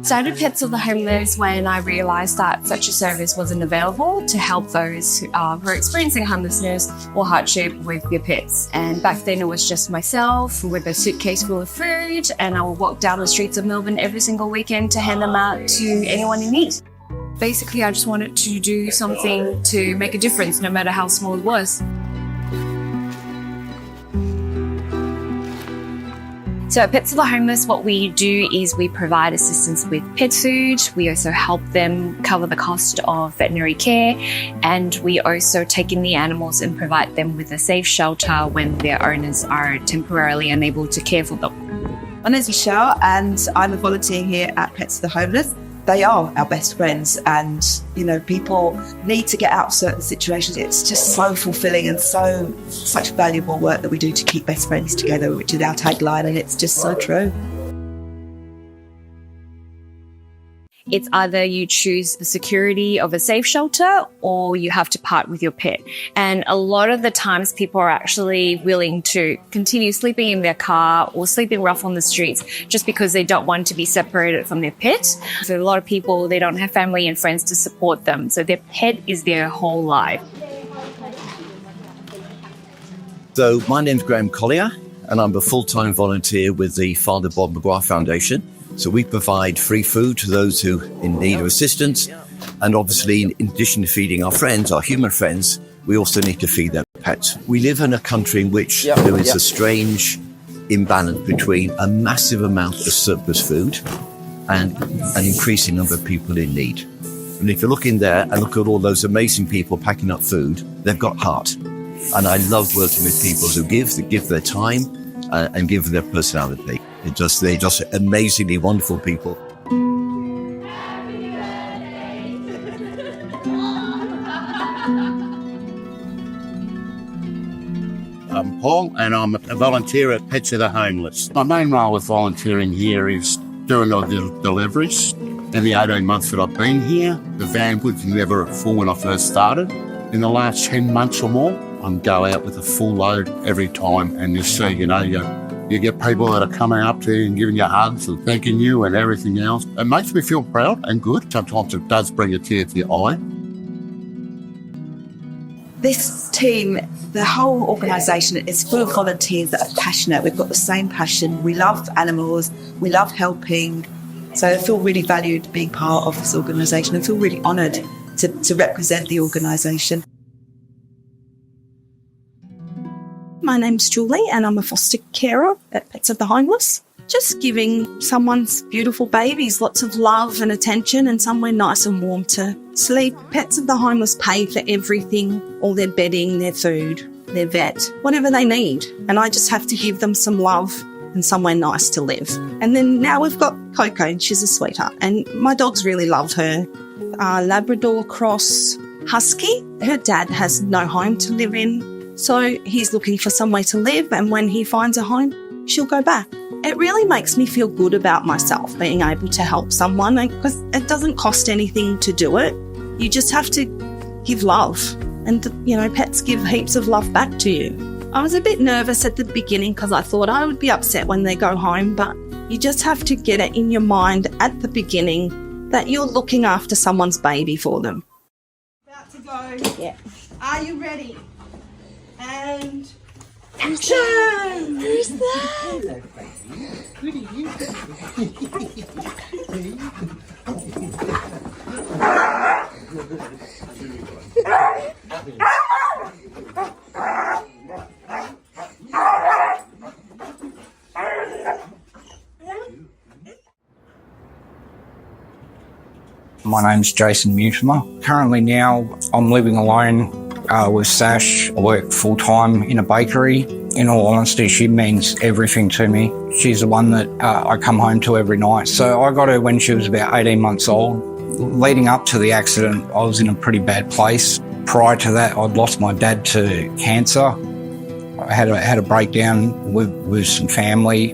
Started Pets of the Homeless when I realised that such a service wasn't available to help those who are experiencing homelessness or hardship with their pets. And back then it was just myself with a suitcase full of food, and I would walk down the streets of Melbourne every single weekend to hand them out to anyone in need. Basically, I just wanted to do something to make a difference, no matter how small it was. So at Pets of the Homeless, what we do is we provide assistance with pet food. We also help them cover the cost of veterinary care, and we also take in the animals and provide them with a safe shelter when their owners are temporarily unable to care for them. My name's Michelle, and I'm a volunteer here at Pets of the Homeless. They are our best friends, and people need to get out of certain situations. It's just so fulfilling and such valuable work that we do to keep best friends together, which is our tagline, and it's just so true. It's either you choose the security of a safe shelter or you have to part with your pet. And a lot of the times people are actually willing to continue sleeping in their car or sleeping rough on the streets just because they don't want to be separated from their pet. So a lot of people, they don't have family and friends to support them. So their pet is their whole life. So my name's Graham Collier, and I'm a full-time volunteer with the Father Bob McGrath Foundation. So we provide free food to those who in need of assistance. And obviously, in addition to feeding our friends, our human friends, we also need to feed their pets. We live in a country in which there is a strange imbalance between a massive amount of surplus food and an increasing number of people in need. And if you look in there and look at all those amazing people packing up food, they've got heart. And I love working with people who give their time and give their personality. They're just amazingly wonderful people. I'm Paul, and I'm a volunteer at Pets of the Homeless. My main role with volunteering here is doing all the deliveries. In the 18 months that I've been here, the van was never full when I first started. In the last 10 months or more, I go out with a full load every time, and you see, you get people that are coming up to you and giving you hugs and thanking you and everything else. It makes me feel proud and good. Sometimes it does bring a tear to your eye. This team, the whole organisation is full of volunteers that are passionate. We've got the same passion. We love animals. We love helping. So I feel really valued being part of this organisation. I feel really honoured to represent the organisation. My name's Julie, and I'm a foster carer at Pets of the Homeless. Just giving someone's beautiful babies lots of love and attention and somewhere nice and warm to sleep. Pets of the Homeless pay for everything, all their bedding, their food, their vet, whatever they need. And I just have to give them some love and somewhere nice to live. And then now we've got Coco, and she's a sweetheart. And my dogs really love her. Labrador cross husky. Her dad has no home to live in. So he's looking for somewhere to live, and when he finds a home, she'll go back. It really makes me feel good about myself being able to help someone, because it doesn't cost anything to do it. You just have to give love, and pets give heaps of love back to you. I was a bit nervous at the beginning because I thought I would be upset when they go home, but you just have to get it in your mind at the beginning that you're looking after someone's baby for them. About to go. Yeah. Are you ready? And action! Who's that? My name's Jason Mutimer. Currently now I'm living alone with Sash. I work full-time in a bakery. In all honesty, she means everything to me. She's the one that I come home to every night. So I got her when she was about 18 months old. Leading up to the accident, I was in a pretty bad place. Prior to that, I'd lost my dad to cancer. I had a breakdown with some family.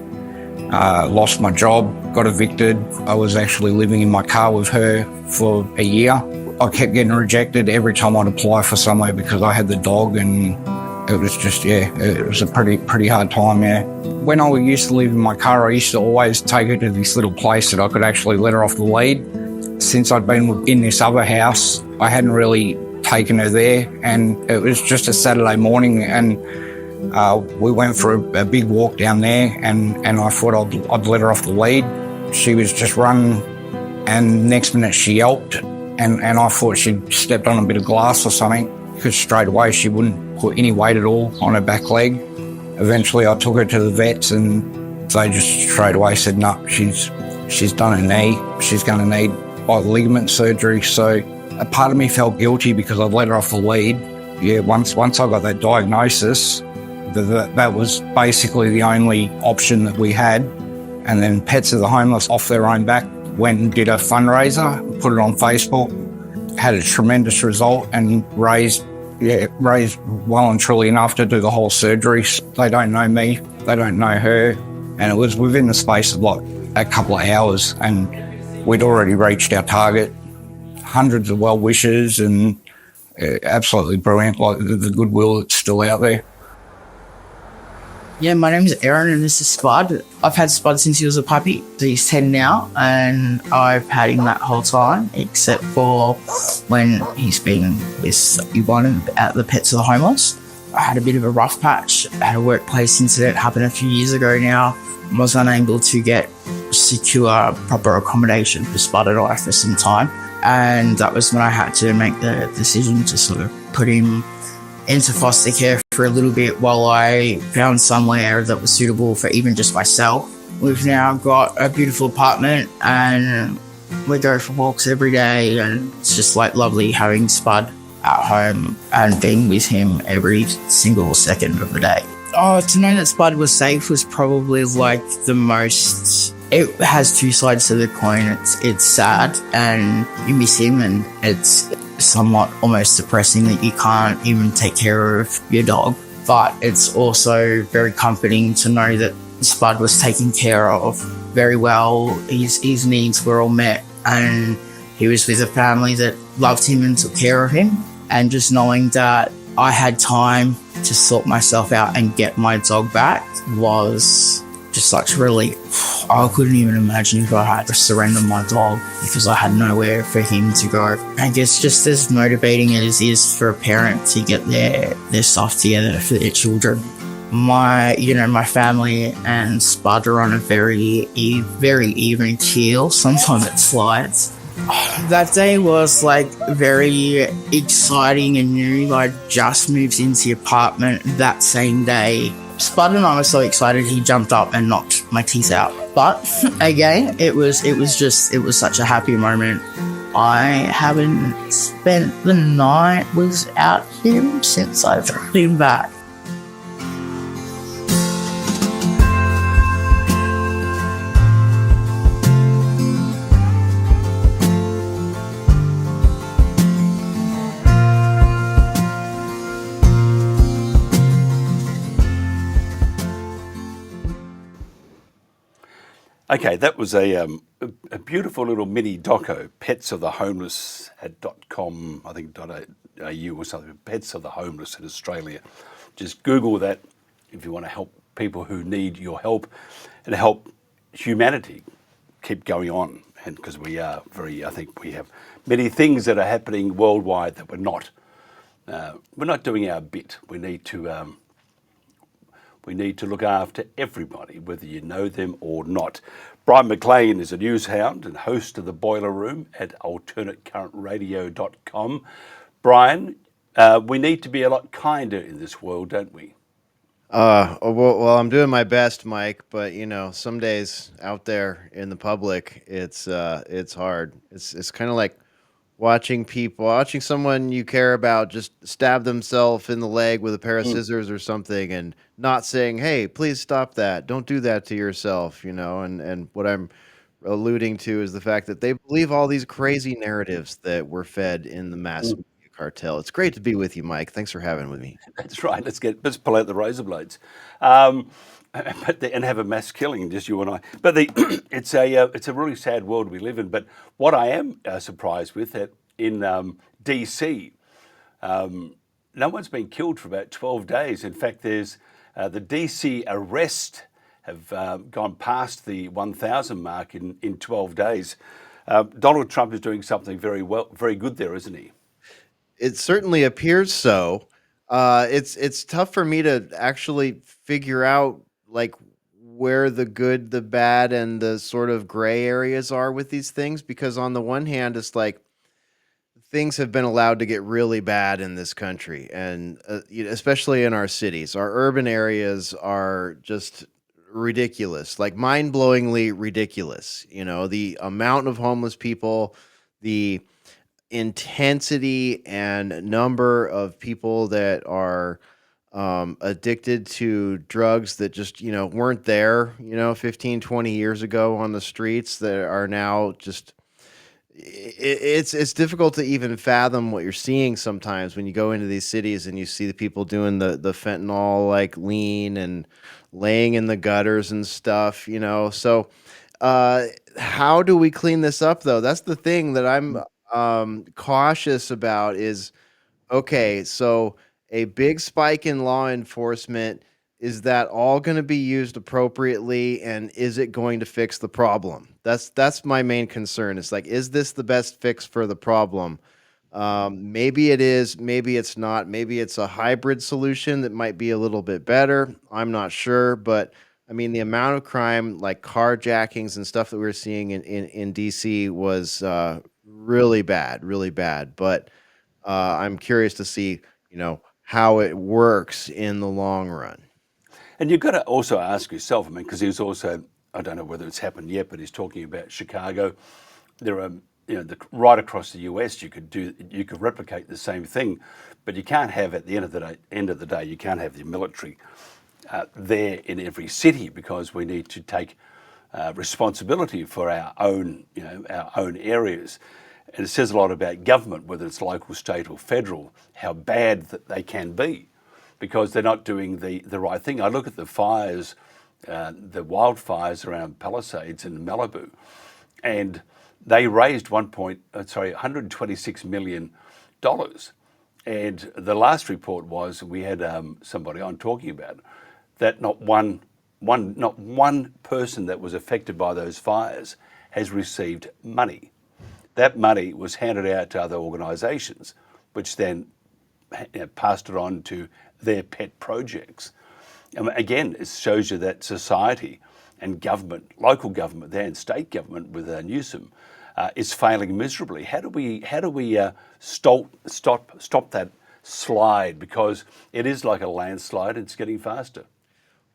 Lost my job, got evicted. I was actually living in my car with her for a year. I kept getting rejected every time I'd apply for somewhere because I had the dog, and it was just, it was a pretty hard time, When I used to live in my car, I used to always take her to this little place that I could actually let her off the lead. Since I'd been in this other house, I hadn't really taken her there, and it was just a Saturday morning, and we went for a big walk down there, and I thought I'd let her off the lead. She was just running, and next minute she yelped, and I thought she'd stepped on a bit of glass or something, because straight away she wouldn't put any weight at all on her back leg. Eventually I took her to the vets, and they just straight away said, no, she's done her knee. She's going to need ligament surgery. So a part of me felt guilty because I'd let her off the lead. Once I got that diagnosis, that was basically the only option that we had. And then Pets of the Homeless, off their own back, went and did a fundraiser, put it on Facebook, had a tremendous result, and raised well and truly enough to do the whole surgery. They don't know me, they don't know her, and it was within the space of like a couple of hours, and we'd already reached our target. Hundreds of well wishes, and absolutely brilliant, like the goodwill that's still out there. Yeah, my name is Aaron and this is Spud. I've had Spud since he was a puppy. He's 10 now, and I've had him that whole time, except for when he's been with Yvonne at the Pets of the Homeless. I had a bit of a rough patch. I had a workplace incident happen a few years ago now. I was unable to get secure, proper accommodation for Spud and I for some time. And that was when I had to make the decision to sort of put him into foster care for a little bit while I found somewhere that was suitable for even just myself. We've now got a beautiful apartment and we go for walks every day, and it's just like lovely having Spud at home and being with him every single second of the day. To know that Spud was safe was probably like the most... It has two sides to the coin. It's sad and you miss him, and it's somewhat almost depressing that you can't even take care of your dog. But it's also very comforting to know that Spud was taken care of very well. His needs were all met, and he was with a family that loved him and took care of him. And just knowing that I had time to sort myself out and get my dog back was just such relief. I couldn't even imagine if I had to surrender my dog because I had nowhere for him to go. I guess just as motivating as it is for a parent to get their stuff together for their children. My family and Spud are on a very even keel. Sometimes it slides. That day was like very exciting and new. I just moved into the apartment that same day. Spud and I were so excited he jumped up and knocked my teeth out. But again, it was such a happy moment. I haven't spent the night without him since I've been back. Okay, that was a beautiful little mini doco, Pets of the Homeless at .com, I think .au or something, Pets of the Homeless in Australia. Just Google that if you want to help people who need your help and help humanity keep going on. And because I think we have many things that are happening worldwide that we're not doing our bit. We need to look after everybody, whether you know them or not. Bryan McClain is a news hound and host of The Boiler Room at alternatecurrentradio.com. Bryan, we need to be a lot kinder in this world, don't we? Well, I'm doing my best, Mike, but some days out there in the public, it's hard. It's kind of like watching someone you care about just stab themselves in the leg with a pair of scissors or something, and not saying, "Hey, please stop that. Don't do that to yourself." And what I'm alluding to is the fact that they believe all these crazy narratives that we're fed in the mass media cartel. It's great to be with you, Mike. Thanks for having with me. That's right. Let's pull out the razor blades, and have a mass killing, just you and I. But it's a really sad world we live in. But what I am surprised with that in DC, no one's been killed for about 12 days. In fact, there's the DC arrest have gone past the 1,000 mark in 12 days. Donald Trump is doing something very good there, isn't he? It certainly appears so. It's tough for me to actually figure out like where the good, the bad, and the sort of gray areas are with these things, because on the one hand, it's like things have been allowed to get really bad in this country, and especially in our cities. Our urban areas are just ridiculous, like mind-blowingly ridiculous. The amount of homeless people, the intensity and number of people that are addicted to drugs that just weren't there 15, 20 years ago on the streets, that are now just it's difficult to even fathom what you're seeing sometimes when you go into these cities and you see the people doing the fentanyl like lean and laying in the gutters and stuff. So how do we clean this up, though? That's the thing that I'm cautious about is, okay, so a big spike in law enforcement, is that all going to be used appropriately, and is it going to fix the problem? That's my main concern. It's like, is this the best fix for the problem? Maybe it is, maybe it's not. Maybe it's a hybrid solution that might be a little bit better. I'm not sure, but I mean, the amount of crime, like carjackings and stuff that we were seeing in DC was really bad. But I'm curious to see, how it works in the long run. And you've got to also ask yourself, because he was also, I don't know whether it's happened yet, but he's talking about Chicago. There are, right across the US, you could replicate the same thing, but you can't have, at the end of the day, you can't have the military there in every city, because we need to take responsibility for our own areas. And it says a lot about government, whether it's local, state, or federal, how bad that they can be, because they're not doing the right thing. I look at the fires, the wildfires around Palisades in Malibu, and they raised $126 million. And the last report was, we had somebody on talking about that not one person that was affected by those fires has received money. That money was handed out to other organisations, which then passed it on to their pet projects. And again, it shows you that society and government, local government there and state government with Newsom, is failing miserably. How do we stop that slide? Because it is like a landslide, it's getting faster.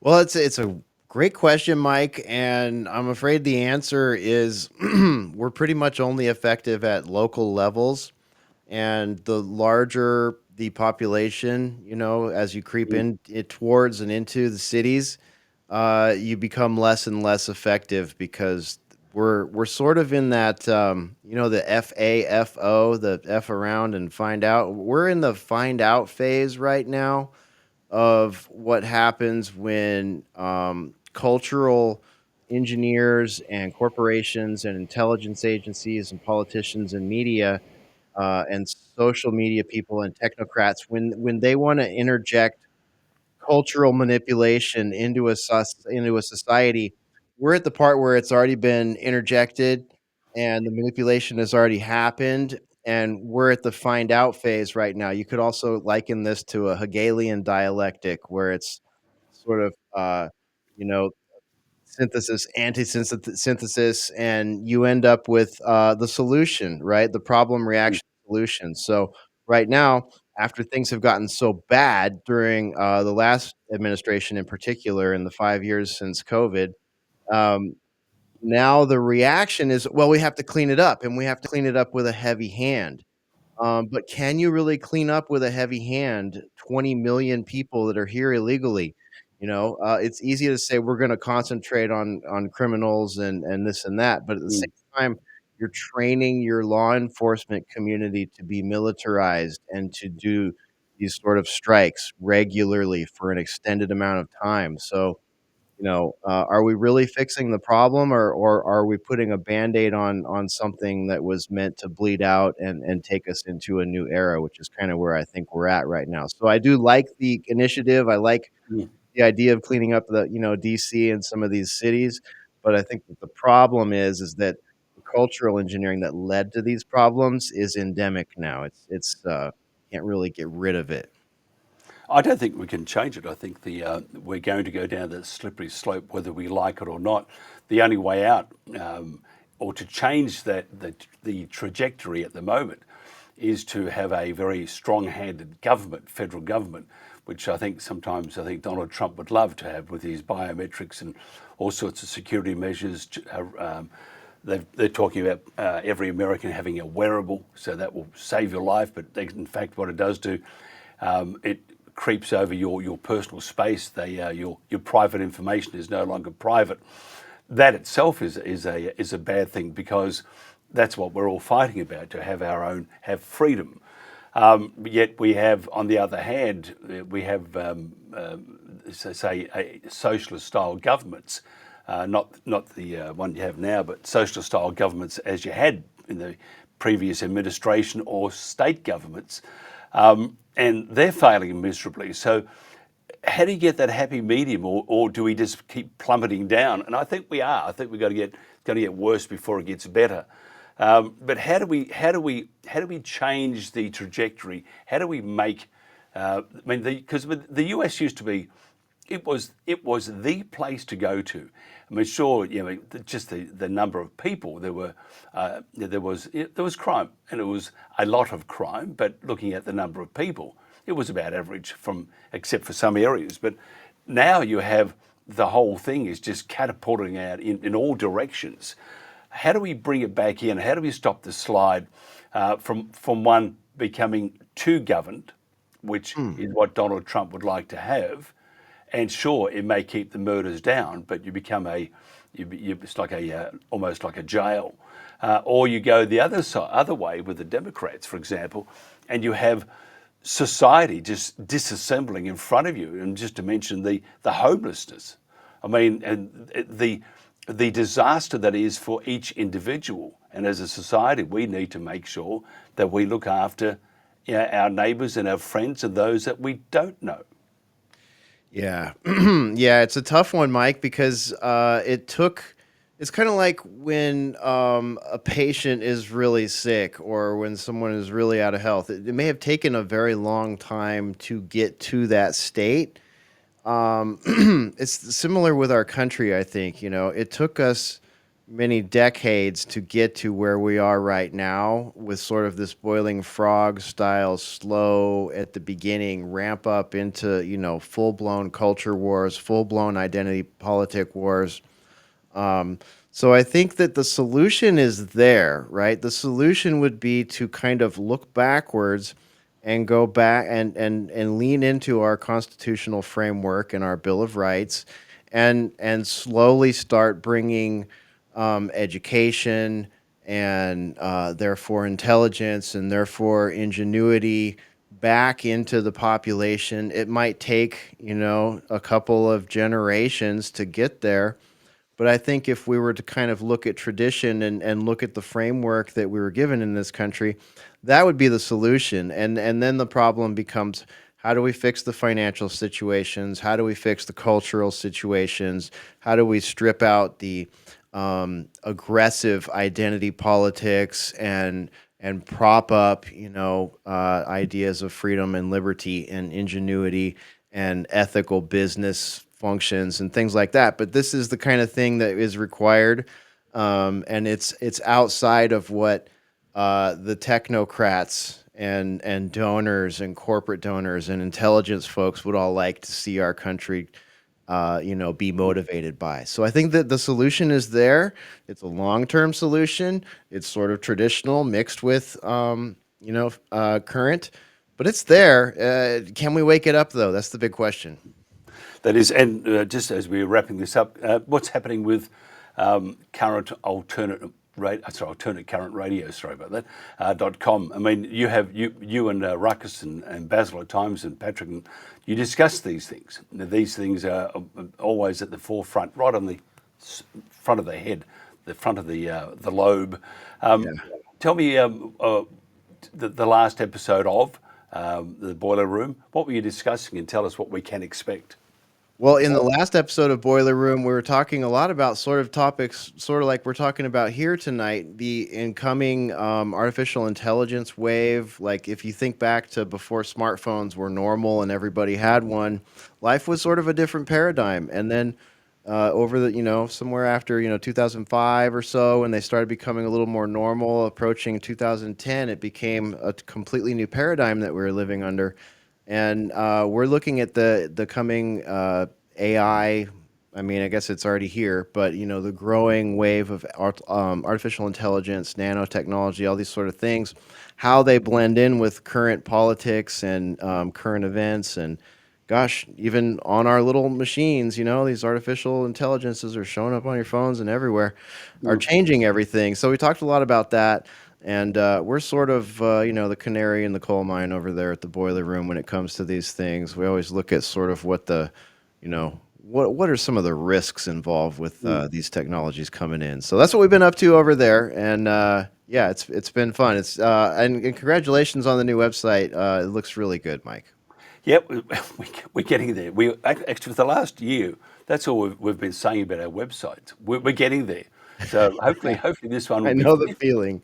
Well, it's a great question, Mike, and I'm afraid the answer is we're pretty much only effective at local levels, and the larger the population, as you creep in towards and into the cities, you become less and less effective, because we're sort of in that the FAFO, the F around and find out. We're in the find out phase right now of what happens when cultural engineers and corporations and intelligence agencies and politicians and media and social media people and technocrats, when they want to interject cultural manipulation into a society, we're at the part where it's already been interjected and the manipulation has already happened, and we're at the find out phase right now. You could also liken this to a Hegelian dialectic where it's sort of you know synthesis, anti-synthesis, and you end up with the solution, right? The problem, reaction, solution. So right now, after things have gotten so bad during the last administration, in particular, in the 5 years since COVID, um, now the reaction is, well, we have to clean it up, and we have to clean it up with a heavy hand. But can you really clean up with a heavy hand 20 million people that are here illegally? It's easy to say we're going to concentrate on criminals and this and that, but at the same time, you're training your law enforcement community to be militarized and to do these sort of strikes regularly for an extended amount of time. So, are we really fixing the problem, or are we putting a Band-Aid on something that was meant to bleed out and take us into a new era, which is kind of where I think we're at right now. So I do like the initiative. I like the idea of cleaning up DC and some of these cities, but I think that the problem is that the cultural engineering that led to these problems is endemic now. It's can't really get rid of it. I don't think we can change it. I think we're going to go down the slippery slope, whether we like it or not. The only way out, or to change the trajectory at the moment, is to have a very strong-handed government, federal government, which I think Donald Trump would love to have with his biometrics and all sorts of security measures. They're talking about every American having a wearable, so that will save your life. But in fact, what it does do, it creeps over your personal space. Your private information is no longer private. That itself is a bad thing, because that's what we're all fighting about, to have freedom. Yet we have, on the other hand, we have socialist style governments, not the one you have now, but socialist style governments as you had in the previous administration, or state governments. And they're failing miserably. So how do you get that happy medium, or do we just keep plummeting down? And I think we are. I think we're going to get worse before it gets better. But how do we change the trajectory? How do we make? Because the US used to be, it was the place to go to. I mean, sure, just the number of people there was crime, and it was a lot of crime. But looking at the number of people, it was about average, except for some areas. But now you have the whole thing is just catapulting out in all directions. How do we bring it back in? How do we stop the slide from one becoming too governed, which is what Donald Trump would like to have? And sure, it may keep the murders down, but you become it's like almost like a jail. Or you go the other way with the Democrats, for example, and you have society just disassembling in front of you. And just to mention the homelessness, I mean, and the disaster that is for each individual. And as a society, we need to make sure that we look after our neighbours and our friends and those that we don't know. Yeah. Yeah, it's a tough one, Mike, because it's kind of like when a patient is really sick, or when someone is really out of health. It may have taken a very long time to get to that state. It's similar with our country, I think. It took us many decades to get to where we are right now, with sort of this boiling frog style, slow at the beginning, ramp up into, full-blown culture wars, full-blown identity politic wars. So I think that the solution is there, right? The solution would be to kind of look backwards and go back and lean into our constitutional framework and our Bill of Rights, and slowly start bringing education and therefore intelligence and therefore ingenuity back into the population. It might take, a couple of generations to get there, But I think if we were to kind of look at tradition and look at the framework that we were given in this country, that would be the solution. And then the problem becomes, how do we fix the financial situations? How do we fix the cultural situations? How do we strip out the aggressive identity politics and prop up, ideas of freedom and liberty and ingenuity and ethical business functions and things like that? But this is the kind of thing that is required, and it's outside of what the technocrats and donors and corporate donors and intelligence folks would all like to see our country be motivated by. So I think that the solution is there. It's a long-term solution. It's sort of traditional mixed with, current, but it's there. Can we wake it up though? That's the big question. That is, and just as we're wrapping this up, what's happening with current alternate current radio, sorry about that, .com. I mean, you and Ruckus and Basil at times and Patrick, and you discuss these things. Now, these things are always at the forefront, right on the front of the head, the front of the lobe. Tell me the last episode of the Boiler Room. What were you discussing, and tell us what we can expect? Well, in the last episode of Boiler Room, we were talking a lot about sort of topics, sort of like we're talking about here tonight, the incoming artificial intelligence wave. Like if you think back to before smartphones were normal and everybody had one, life was sort of a different paradigm. And then over the, somewhere after, 2005 or so, when they started becoming a little more normal, approaching 2010, it became a completely new paradigm that we were living under. And we're looking at the coming AI. I mean, I guess it's already here, but the growing wave of artificial intelligence, nanotechnology, all these sort of things, how they blend in with current politics and current events, and gosh, even on our little machines, these artificial intelligences are showing up on your phones and everywhere, are changing everything. So we talked a lot about that. And we're sort of, the canary in the coal mine over there at the Boiler Room when it comes to these things. We always look at sort of what the, what are some of the risks involved with these technologies coming in. So that's what we've been up to over there. And it's been fun. It's and congratulations on the new website. It looks really good, Mike. Yep, we're getting there. We actually, for the last year, that's all we've been saying about our website. We're getting there. So hopefully this one will I know the feeling.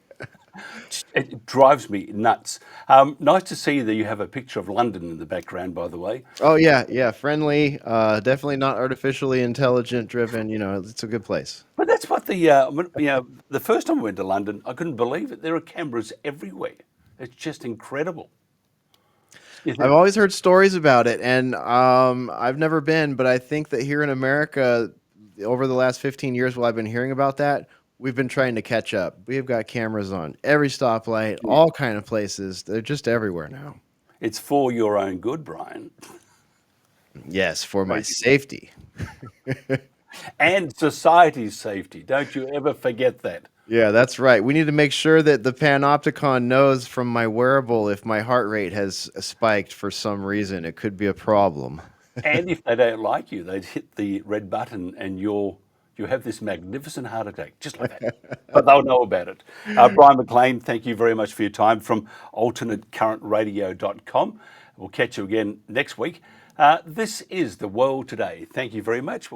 It drives me nuts. Nice to see that you have a picture of London in the background, by the way. Oh, yeah, friendly, definitely not artificially intelligent driven. It's a good place. But that's what the first time I went to London, I couldn't believe it. There are cameras everywhere. It's just incredible. I've always heard stories about it, and I've never been, but I think that here in America, over the last 15 years while I've been hearing about that, we've been trying to catch up. We've got cameras on every stoplight, all kind of places. They're just everywhere now. It's for your own good, Bryan. Yes, for my safety. And society's safety. Don't you ever forget that. Yeah, that's right. We need to make sure that the Panopticon knows from my wearable if my heart rate has spiked for some reason. It could be a problem. And if they don't like you, they'd hit the red button and you have this magnificent heart attack, just like that. But they'll know about it. Bryan McClain, thank you very much for your time from alternatecurrentradio.com. We'll catch you again next week. This is The World Today. Thank you very much.